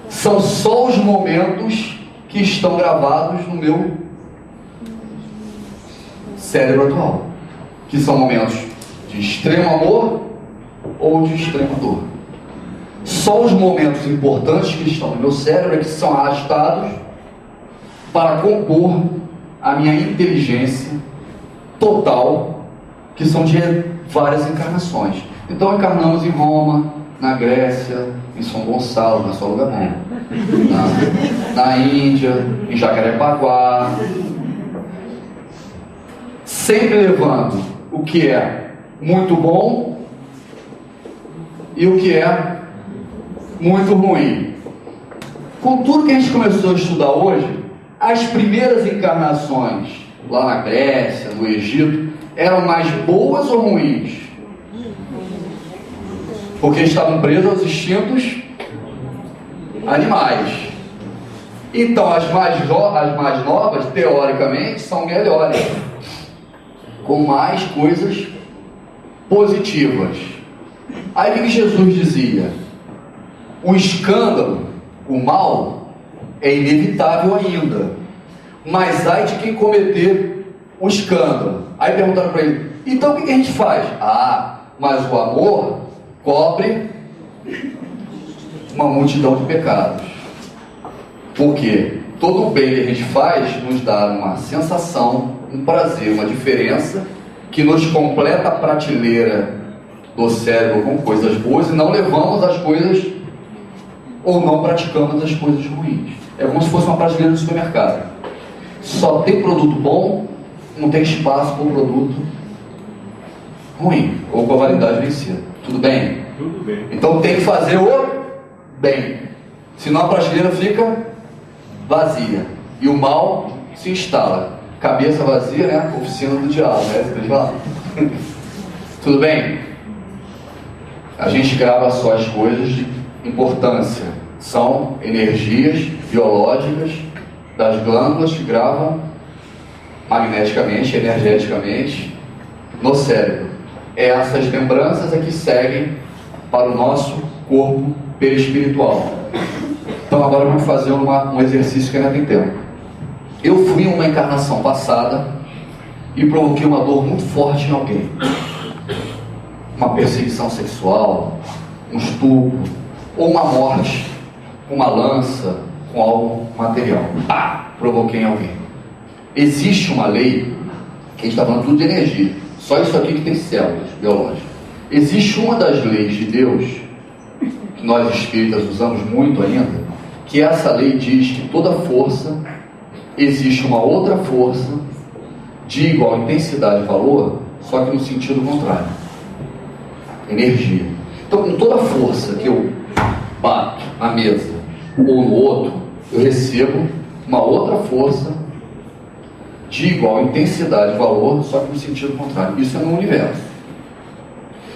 São só os momentos que estão gravados no meu cérebro atual, que são momentos de extremo amor ou de extrema dor. Só os momentos importantes que estão no meu cérebro é que são arrastados para compor a minha inteligência total, que são de várias encarnações. Então encarnamos em Roma, na Grécia, em São Gonçalo, na sua lugar, na Índia, em Jacarepaguá, sempre levando o que é muito bom e o que é muito ruim. Com tudo que a gente começou a estudar hoje, as primeiras encarnações lá na Grécia, no Egito, eram mais boas ou ruins? Porque estavam presos aos instintos animais. Então, as mais novas, teoricamente, são melhores, com mais coisas positivas. Aí o que Jesus dizia? O escândalo, o mal, é inevitável ainda, mas ai de quem cometer o escândalo. Aí perguntaram para ele, então o que a gente faz? Mas o amor cobre uma multidão de pecados. Por quê? Todo o bem que a gente faz nos dá uma sensação, um prazer, uma diferença que nos completa a prateleira do cérebro com coisas boas e não levamos as coisas ou não praticamos as coisas ruins. É como se fosse uma prateleira do supermercado. Só tem produto bom, não tem espaço para o produto ruim ou com a validade vencida. Tudo bem? Tudo bem. Então tem que fazer o bem, senão a prateleira fica vazia e o mal se instala. Cabeça vazia, né? Oficina do diabo, né? Tudo bem? A gente grava só as coisas de importância. São energias biológicas das glândulas que gravam magneticamente, energeticamente no cérebro. Essas lembranças é que seguem para o nosso corpo perispiritual. Então agora vamos fazer um exercício que ainda tem tempo. Eu fui em uma encarnação passada e provoquei uma dor muito forte em alguém. Uma perseguição sexual, um estupro, ou uma morte com uma lança, com algo material. Provoquei em alguém. Existe uma lei, que a gente está falando tudo de energia, só isso aqui que tem células biológicas. Existe uma das leis de Deus, que nós espíritas usamos muito ainda, que essa lei diz que toda força, existe uma outra força de igual intensidade e valor, só que no sentido contrário. Energia. Então, com toda força que eu bato na mesa ou no outro, eu recebo uma outra força de igual intensidade e valor, só que no sentido contrário. Isso é no universo.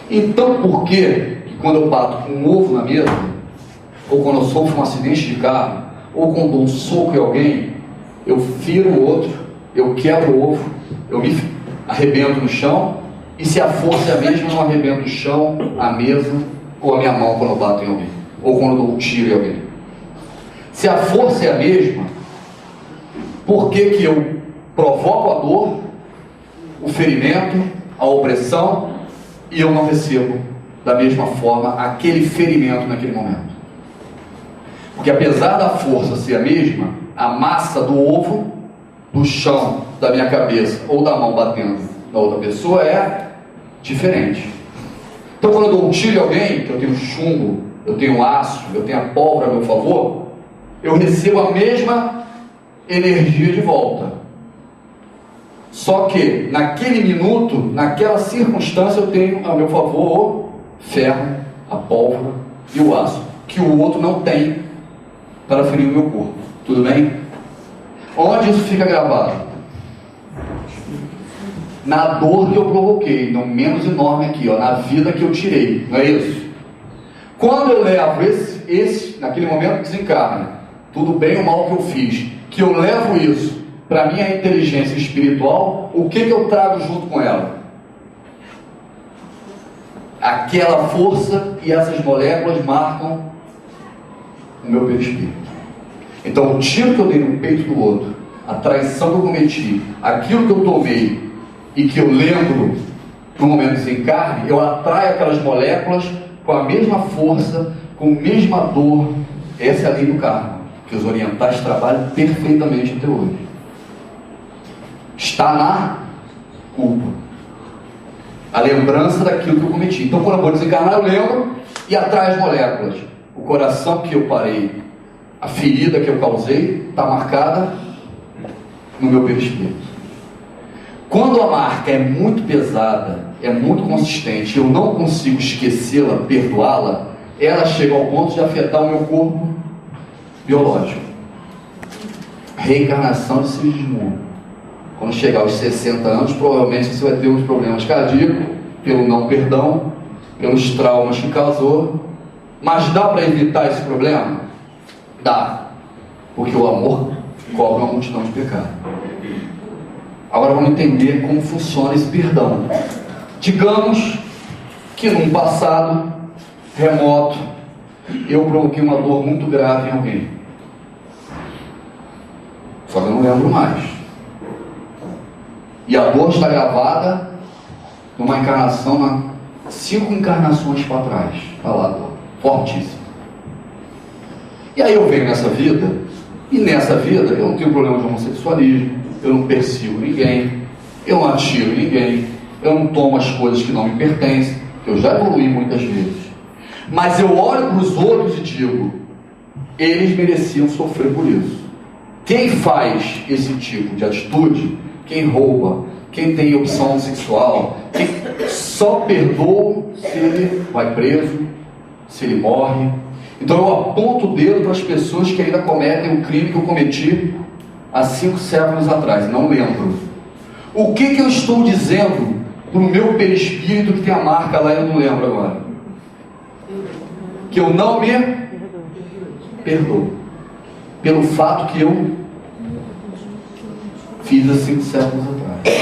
Então, por que quando eu bato com um ovo na mesa, ou quando eu sofro um acidente de carro, ou quando dou um soco em alguém, eu firo o outro, eu quebro o ovo, eu me arrebento no chão, e se a força é a mesma, eu não arrebento o chão, a mesa, ou a minha mão quando eu bato em alguém, ou quando eu dou um tiro em alguém. Se a força é a mesma, por que que eu provoco a dor, o ferimento, a opressão, e eu não recebo da mesma forma aquele ferimento naquele momento? Porque apesar da força ser a mesma, a massa do ovo, do chão, da minha cabeça ou da mão batendo na outra pessoa é diferente. Então quando eu dou um tiro em alguém, que eu tenho chumbo, eu tenho aço, eu tenho a pólvora a meu favor, eu recebo a mesma energia de volta. Só que naquele minuto, naquela circunstância, eu tenho a meu favor o ferro, a pólvora e o aço, que o outro não tem para ferir o meu corpo. Tudo bem? Onde isso fica gravado? Na dor que eu provoquei, no menos enorme aqui, ó, na vida que eu tirei, não é isso? Quando eu levo esse naquele momento desencarna, tudo bem ou mal que eu fiz, que eu levo isso para a minha inteligência espiritual, o que eu trago junto com ela? Aquela força, e essas moléculas marcam o meu perispírito. Então o tiro que eu dei no peito do outro, a traição que eu cometi, aquilo que eu tomei e que eu lembro no momento de desencarne, eu atraio aquelas moléculas com a mesma força, com a mesma dor. Essa é a lei do karma, que os orientais trabalham perfeitamente até hoje. Está na culpa, a lembrança daquilo que eu cometi. Então quando eu vou desencarnar, eu lembro e atrai as moléculas. O coração que eu parei, a ferida que eu causei, está marcada no meu perispírito. Quando a marca é muito pesada, é muito consistente, eu não consigo esquecê-la, perdoá-la, ela chega ao ponto de afetar o meu corpo biológico. Reencarnação de Sigismundo. Quando chegar aos 60 anos, provavelmente você vai ter uns problemas cardíacos, pelo não perdão, pelos traumas que causou. Mas dá para evitar esse problema? Dá. Porque o amor cobre uma multidão de pecados. Agora vamos entender como funciona esse perdão. Digamos que num passado remoto eu provoquei uma dor muito grave em alguém. Só que eu não lembro mais. E a dor está gravada numa encarnação, 5 encarnações para trás. Está lá a dor, fortíssima. E aí eu venho nessa vida, e nessa vida eu não tenho problema de homossexualismo, eu não persigo ninguém, eu não atiro em ninguém, eu não tomo as coisas que não me pertencem, que eu já evoluí muitas vezes. Mas eu olho para os outros e digo, eles mereciam sofrer por isso. Quem faz esse tipo de atitude, quem rouba, quem tem opção sexual, quem só perdoa se ele vai preso, se ele morre. Então eu aponto o dedo para as pessoas que ainda cometem o crime que eu cometi há 5 séculos atrás, não lembro. O que eu estou dizendo para o meu perispírito que tem a marca lá e eu não lembro agora? Que eu não me perdoo pelo fato que eu fiz há 5 séculos atrás.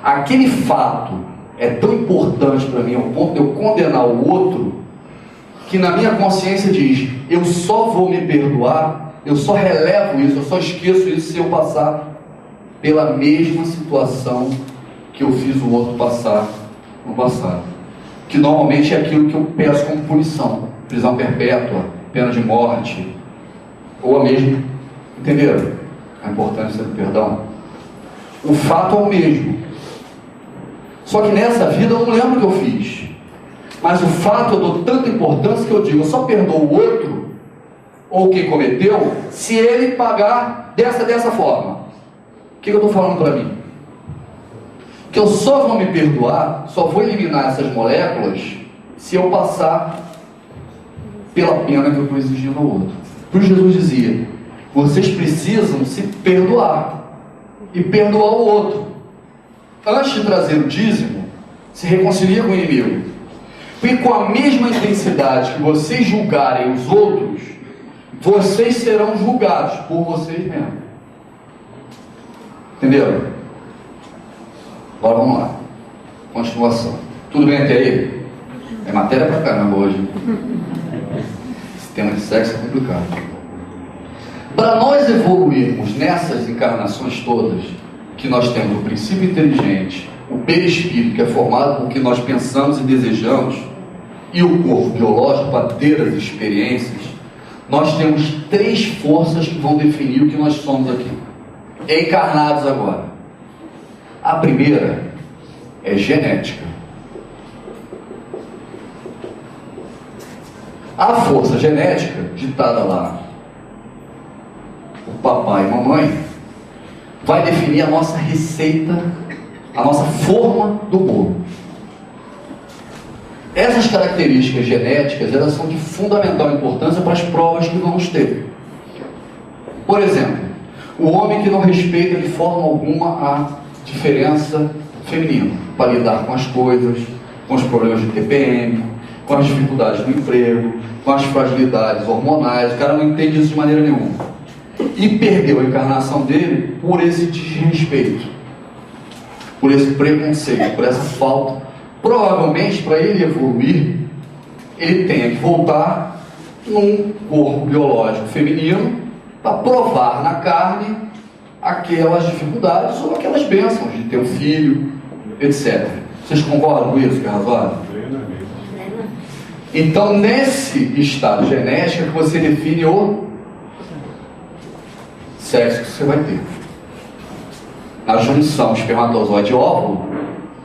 Aquele fato é tão importante para mim ao ponto de eu condenar o outro, que na minha consciência diz, eu só vou me perdoar, eu só relevo isso, eu só esqueço isso se eu passar pela mesma situação que eu fiz o outro passar no passado, que normalmente é aquilo que eu peço como punição, prisão perpétua, pena de morte, ou a mesma. Entenderam a importância do perdão? O fato é o mesmo, só que nessa vida eu não lembro o que eu fiz, mas o fato eu dou tanta importância que eu digo, eu só perdoo o outro ou quem cometeu se ele pagar dessa forma. O que eu estou falando para mim? Que eu só vou me perdoar, só vou eliminar essas moléculas se eu passar pela pena que eu estou exigindo ao outro. Por isso Jesus dizia, vocês precisam se perdoar e perdoar o outro. Antes de trazer o dízimo, se reconcilia com o inimigo. E com a mesma intensidade que vocês julgarem os outros, vocês serão julgados por vocês mesmos. Entenderam? Agora vamos lá. Continuação. Tudo bem até aí? É matéria pra caramba hoje. Esse tema de sexo é complicado. Para nós evoluirmos nessas encarnações todas, que nós temos o princípio inteligente, o perispírito, que é formado por o que nós pensamos e desejamos, e o corpo biológico para ter as experiências, nós temos 3 forças que vão definir o que nós somos aqui, encarnados agora. A primeira é genética. A força genética, ditada lá por papai e mamãe, vai definir a nossa receita, a nossa forma do bolo. Essas características genéticas, elas são de fundamental importância para as provas que vamos ter. Por exemplo, o homem que não respeita de forma alguma a diferença feminina, para lidar com as coisas, com os problemas de TPM, com as dificuldades do emprego, com as fragilidades hormonais, o cara não entende isso de maneira nenhuma. E perdeu a encarnação dele por esse desrespeito, por esse preconceito, por essa falta. Provavelmente, para ele evoluir, ele tenha que voltar num corpo biológico feminino para provar na carne aquelas dificuldades ou aquelas bênçãos de ter um filho, etc. Vocês concordam com isso, que é razoável? Então, nesse estado genético, é que você define o sexo que você vai ter. Na junção espermatozoide e óvulo,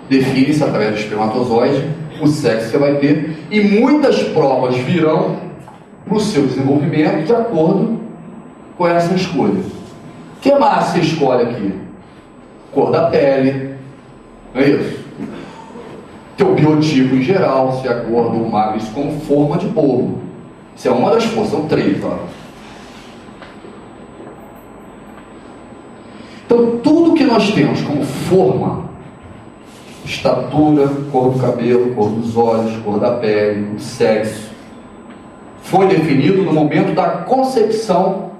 define-se através do espermatozoide o sexo que você vai ter, e muitas provas virão para o seu desenvolvimento de acordo com essa escolha. O que mais você escolhe aqui? Cor da pele, não é isso? Teu biotipo em geral, se é gordo ou magro, isso como forma de bolo. Isso é uma das forças, são 3, tá? Então, tudo que nós temos como forma, estatura, cor do cabelo, cor dos olhos, cor da pele, o sexo, foi definido no momento da concepção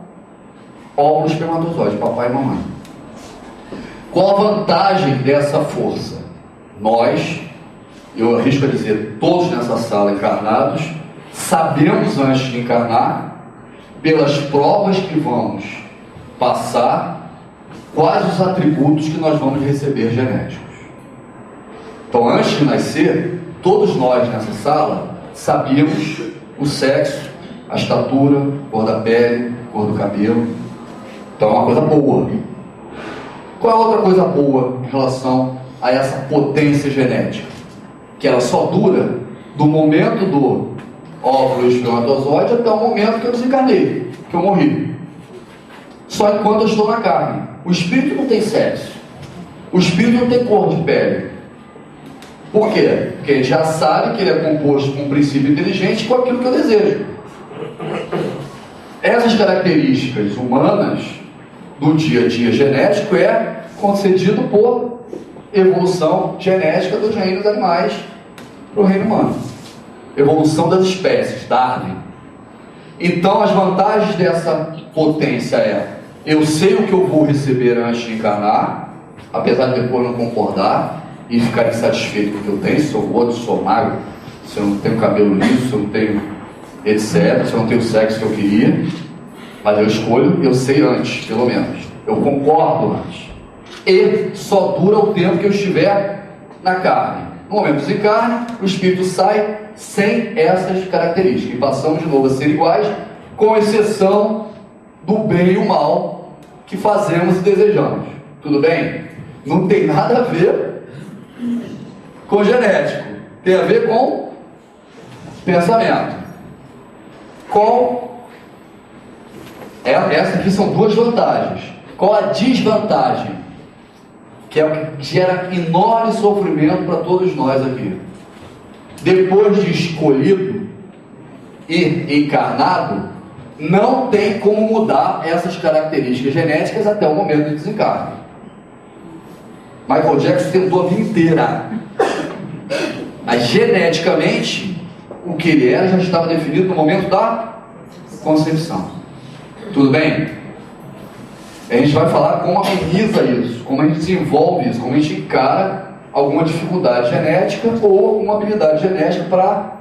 óvulo espermatozoide, papai e mamãe. Qual a vantagem dessa força? Nós, eu arrisco a dizer, todos nessa sala encarnados, sabemos antes de encarnar, pelas provas que vamos passar, quais os atributos que nós vamos receber genéticos. Então, antes de nascer, todos nós nessa sala sabíamos o sexo, a estatura, cor da pele, cor do cabelo. Então é uma coisa boa. Qual é a outra coisa boa em relação a essa potência genética? Que ela só dura do momento do óvulo e espermatozoide até o momento que eu desencarnei, que eu morri. Só enquanto eu estou na carne. O espírito não tem sexo. O espírito não tem cor de pele. Por quê? Porque a gente já sabe que ele é composto com um princípio inteligente e com aquilo que eu desejo. Essas características humanas do dia a dia genético é concedido por evolução genética dos reinos animais para o reino humano. Evolução das espécies, Darwin. Então as vantagens dessa potência é: eu sei o que eu vou receber antes de encarnar, apesar de depois não concordar e ficar insatisfeito com o que eu tenho, se sou gordo, se sou magro, se eu não tenho cabelo liso, se eu não tenho etc, se eu não tenho o sexo que eu queria, mas eu escolho, eu sei antes, pelo menos, eu concordo antes, e só dura o tempo que eu estiver na carne. No momento do desencarne, o espírito sai sem essas características, e passamos de novo a ser iguais, com exceção do bem e o mal que fazemos e desejamos. Tudo bem? Não tem nada a ver com genético, tem a ver com pensamento. Essa aqui são duas vantagens. Qual a desvantagem? Que é o que gera enorme sofrimento para todos nós aqui. Depois de escolhido e encarnado, não tem como mudar essas características genéticas até o momento do desencarne. Michael Jackson tentou a vida inteira. Mas geneticamente, o que ele era já estava definido no momento da concepção. Tudo bem? A gente vai falar como ameniza isso, como a gente desenvolve isso, como a gente encara alguma dificuldade genética ou uma habilidade genética para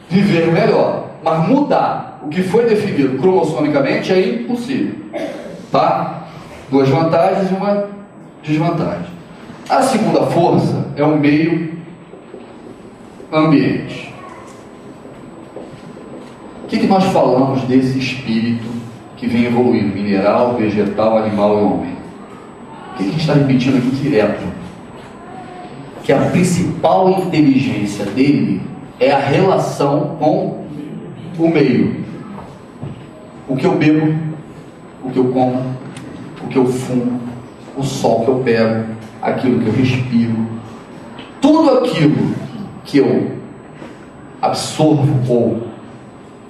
viver melhor. Mas mudar o que foi definido cromossomicamente é impossível. Tá? Duas vantagens e uma desvantagem. A segunda força é o meio ambiente. O que nós falamos desse espírito que vem evoluindo? Mineral, vegetal, animal e homem. O que a gente está repetindo aqui direto? Que a principal inteligência dele é a relação com o meio. O que eu bebo, o que eu como, o que eu fumo, o sol que eu pego, aquilo que eu respiro. Tudo aquilo que eu absorvo ou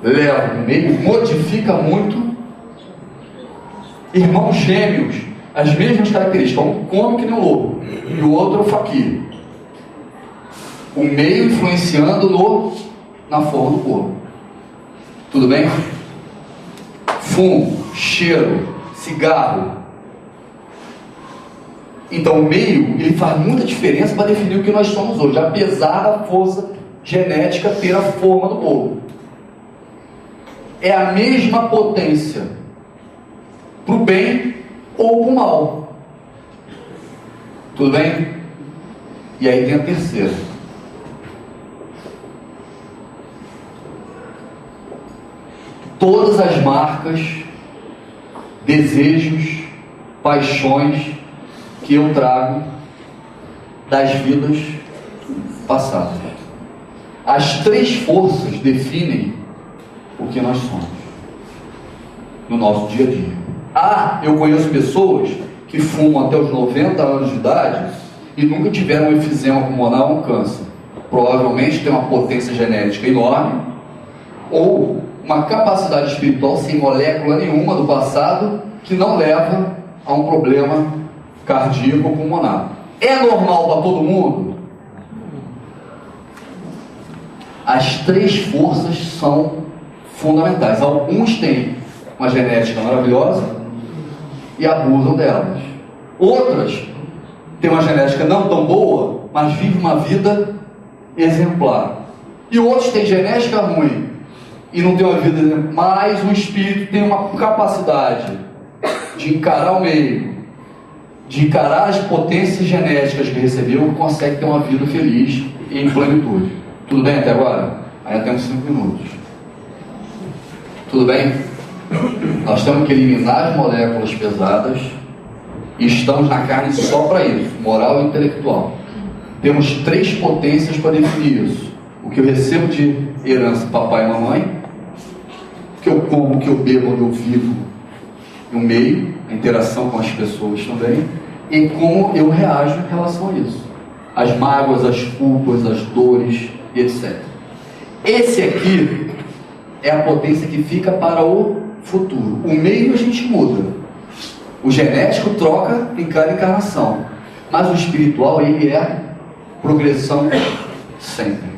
levo no meio modifica muito. Irmãos gêmeos, as mesmas características. Um come que nem um lobo e o outro é o faquir. O meio influenciando na forma do corpo. Tudo bem? Fumo, cheiro, cigarro. Então o meio, ele faz muita diferença para definir o que nós somos hoje, apesar da força genética ter a forma do corpo. É a mesma potência para o bem ou para o mal. Tudo bem? E aí tem a terceira. Todas as marcas, desejos, paixões que eu trago das vidas passadas. As três forças definem o que nós somos no nosso dia a dia. Eu conheço pessoas que fumam até os 90 anos de idade e nunca tiveram um efizema pulmonar ou um câncer. Provavelmente tem uma potência genética enorme ou uma capacidade espiritual sem molécula nenhuma do passado que não leva a um problema cardíaco ou pulmonar. É normal para todo mundo? As três forças são fundamentais. Alguns têm uma genética maravilhosa, e abusam delas. Outras têm uma genética não tão boa, mas vivem uma vida exemplar. E outros têm genética ruim e não têm uma vida exemplar, mas o espírito tem uma capacidade de encarar o meio, de encarar as potências genéticas que recebeu, e consegue ter uma vida feliz e em plenitude. Tudo bem até agora? Ainda temos 5 minutos. Tudo bem? Nós temos que eliminar as moléculas pesadas e estamos na carne só para isso, moral e intelectual. Temos 3 potências para definir isso: o que eu recebo de herança papai e mamãe, o que eu como, o que eu bebo, onde eu vivo, no meio, a interação com as pessoas também, e como eu reajo em relação a isso, as mágoas, as culpas, as dores, etc. Esse aqui é a potência que fica para o futuro. O meio a gente muda, o genético troca em cada encarnação, mas o espiritual, ele é progressão sempre.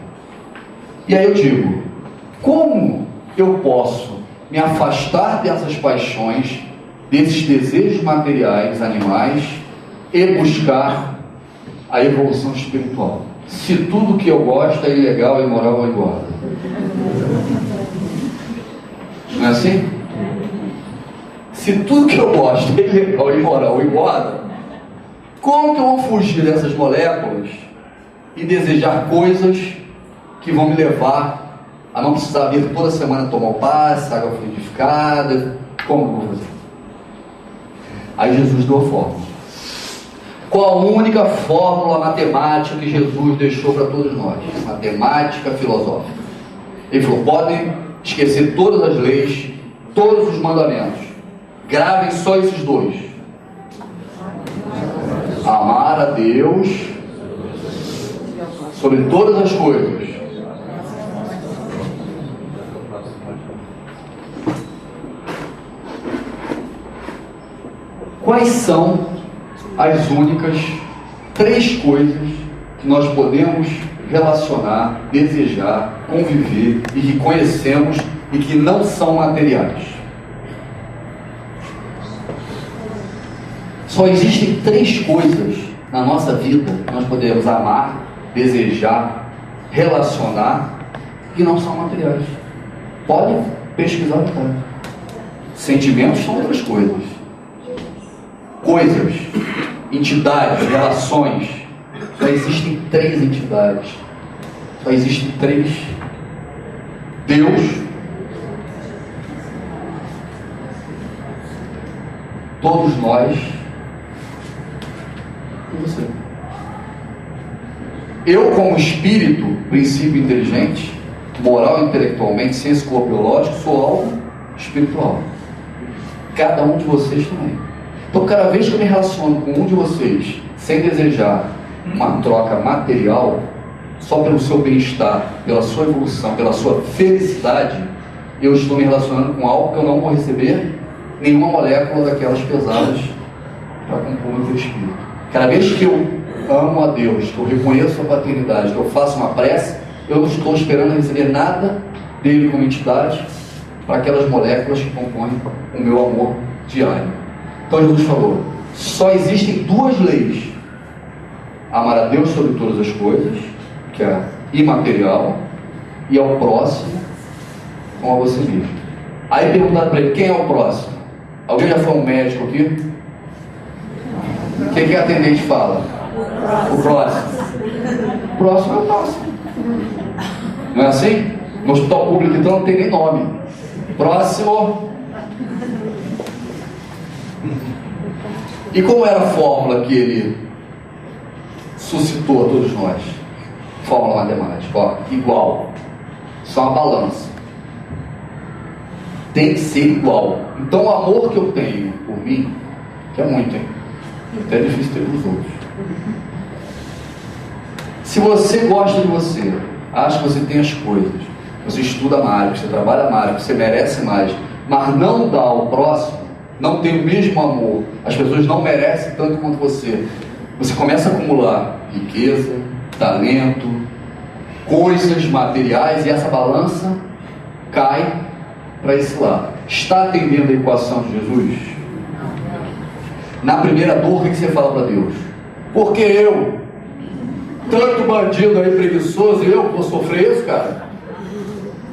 E aí eu digo, como eu posso me afastar dessas paixões, desses desejos materiais, animais, e buscar a evolução espiritual, se tudo que eu gosto é ilegal, imoral ou igual? Não é assim? Se tudo que eu gosto é ilegal, imoral ou igual, como que eu vou fugir dessas moléculas e desejar coisas que vão me levar a não precisar vir toda semana tomar o passe, água fluidificada? Como eu vou fazer? Aí Jesus deu a fórmula. Qual a única fórmula matemática que Jesus deixou para todos nós? Matemática filosófica. Ele falou: podem esquecer todas as leis, todos os mandamentos, gravem só esses 2: amar a Deus sobre todas as coisas. Quais são as únicas 3 coisas que nós podemos relacionar, desejar, conviver e que conhecemos e que não são materiais? Só existem 3 coisas na nossa vida que nós podemos amar, desejar, relacionar, que não são materiais. Pode pesquisar, tá? Sentimentos são outras coisas. Coisas, entidades, relações. Só existem 3 entidades. Só existem 3. Deus, todos nós e você. Eu, como espírito, princípio inteligente, moral, intelectualmente, senso biológico, sou algo espiritual. Cada um de vocês também. Então, cada vez que eu me relaciono com um de vocês, sem desejar uma troca material, só pelo seu bem-estar, pela sua evolução, pela sua felicidade, eu estou me relacionando com algo que eu não vou receber nenhuma molécula daquelas pesadas para compor o meu espírito. Cada vez que eu amo a Deus, que eu reconheço a paternidade, que eu faço uma prece, eu não estou esperando receber nada dele como entidade para aquelas moléculas que compõem o meu amor diário. Então Jesus falou: só existem 2 leis: amar a Deus sobre todas as coisas, que é imaterial, e ao próximo como a você mesmo. Aí perguntaram para ele: quem é o próximo? Alguém já foi um médico aqui? O que a atendente fala? O próximo. O próximo é o próximo. Não é assim? No hospital público então não tem nem nome. Próximo. E como era a fórmula que ele suscitou a todos nós? Fórmula matemática, ó, igual. Só uma balança. Tem que ser igual. Então o amor que eu tenho por mim, que é muito, hein? Até é difícil ter pelos outros. Se você gosta de você, acha que você tem as coisas, você estuda mais, você trabalha mais, você merece mais, mas não dá ao próximo, não tem o mesmo amor, as pessoas não merecem tanto quanto você, você começa a acumular riqueza, talento, coisas materiais, e essa balança cai para esse lado. Está atendendo a equação de Jesus? Na primeira dor, o que você fala para Deus? Porque eu, tanto bandido aí preguiçoso, eu vou sofrer isso, cara?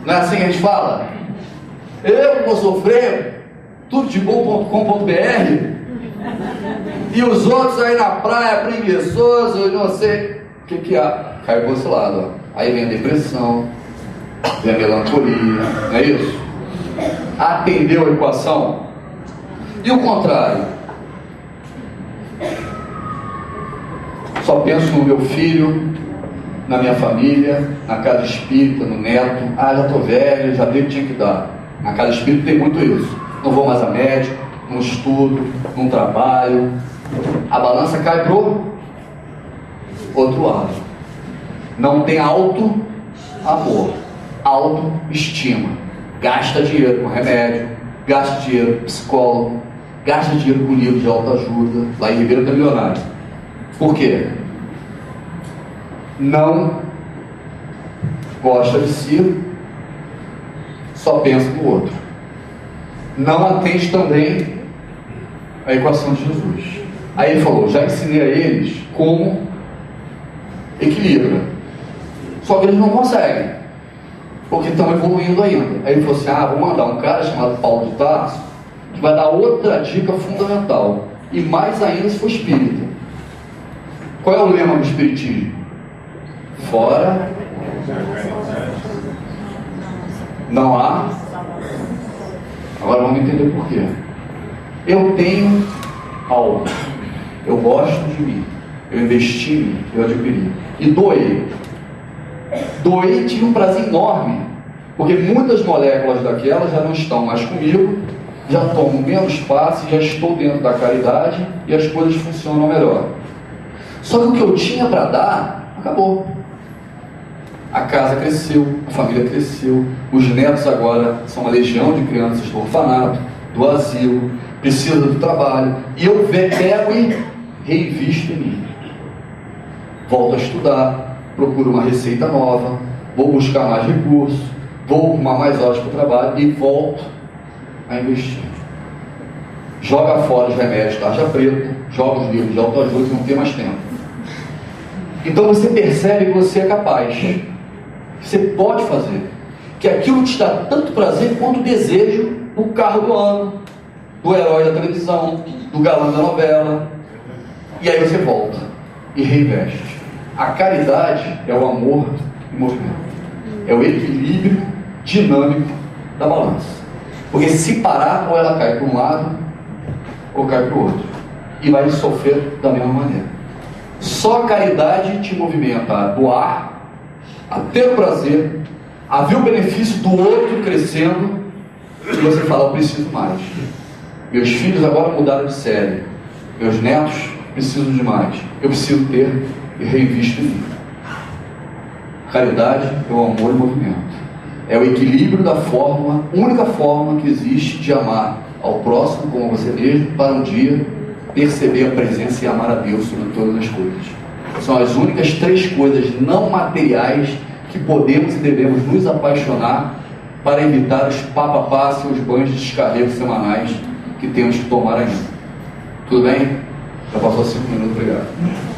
Não é assim que a gente fala? Eu vou sofrer tudo de bom.com.br e os outros aí na praia preguiçosos, não sei o que há. Cai pro outro lado, ó. Aí vem a depressão, vem a melancolia, não é isso? Atendeu a equação? E o contrário? Só penso no meu filho, na minha família, na casa espírita, no neto. Ah, já estou velho, já dei o que tinha que dar. Na casa espírita tem muito isso. Não vou mais a médico, não estudo, não trabalho. A balança cai pro outro lado. Não tem auto-amor, autoestima. Gasta dinheiro com remédio, gasta dinheiro com psicólogo, gasta dinheiro com livro de autoajuda. Lá em Ribeira tem milionário. Por quê? Não gosta de si, só pensa no outro. Não atende também a equação de Jesus. Aí ele falou, já ensinei a eles como equilibra. Só que eles não conseguem, porque estão evoluindo ainda. Aí ele falou assim, vou mandar um cara chamado Paulo de Tarso, que vai dar outra dica fundamental, e mais ainda se for espírita. Qual é o lema do espiritismo? Fora não há. Agora vamos entender por quê. Eu tenho algo, eu gosto de mim, eu investi em mim, eu adquiri e doei. Doei, tive um prazer enorme, porque muitas moléculas daquelas já não estão mais comigo, já tomo menos espaço, já estou dentro da caridade e as coisas funcionam melhor. Só que o que eu tinha para dar, acabou. A casa cresceu, a família cresceu, os netos agora são uma legião de crianças do orfanato, do asilo, precisam do trabalho, e eu pego e reinvisto em mim. Volto a estudar, procuro uma receita nova, vou buscar mais recursos, vou arrumar mais horas para o trabalho e volto a investir. Joga fora os remédios tarja preta, joga os livros de autoajuda que não tem mais tempo. Então você percebe que você é capaz, você pode fazer, que aquilo te dá tanto prazer quanto o desejo do carro do ano, do herói da televisão, do galã da novela. E aí você volta e reinveste. A caridade é o amor em movimento, é o equilíbrio dinâmico da balança. Porque se parar, ou ela cai para um lado ou cai para o outro, e vai sofrer da mesma maneira. Só a caridade te movimenta a doar, a ter o prazer, a ver o benefício do outro crescendo, e você fala, eu preciso mais. Meus filhos agora mudaram de série, meus netos precisam de mais, eu preciso ter e reinvisto em mim. Caridade é o amor em movimento, é o equilíbrio da fórmula, única forma que existe de amar ao próximo como a você mesmo, para um dia perceber a presença e amar a Deus sobre todas as coisas. São as únicas 3 coisas não materiais que podemos e devemos nos apaixonar para evitar os papapás e os banhos de descarrego semanais que temos que tomar ainda. Tudo bem? Já passou 5 minutos, obrigado.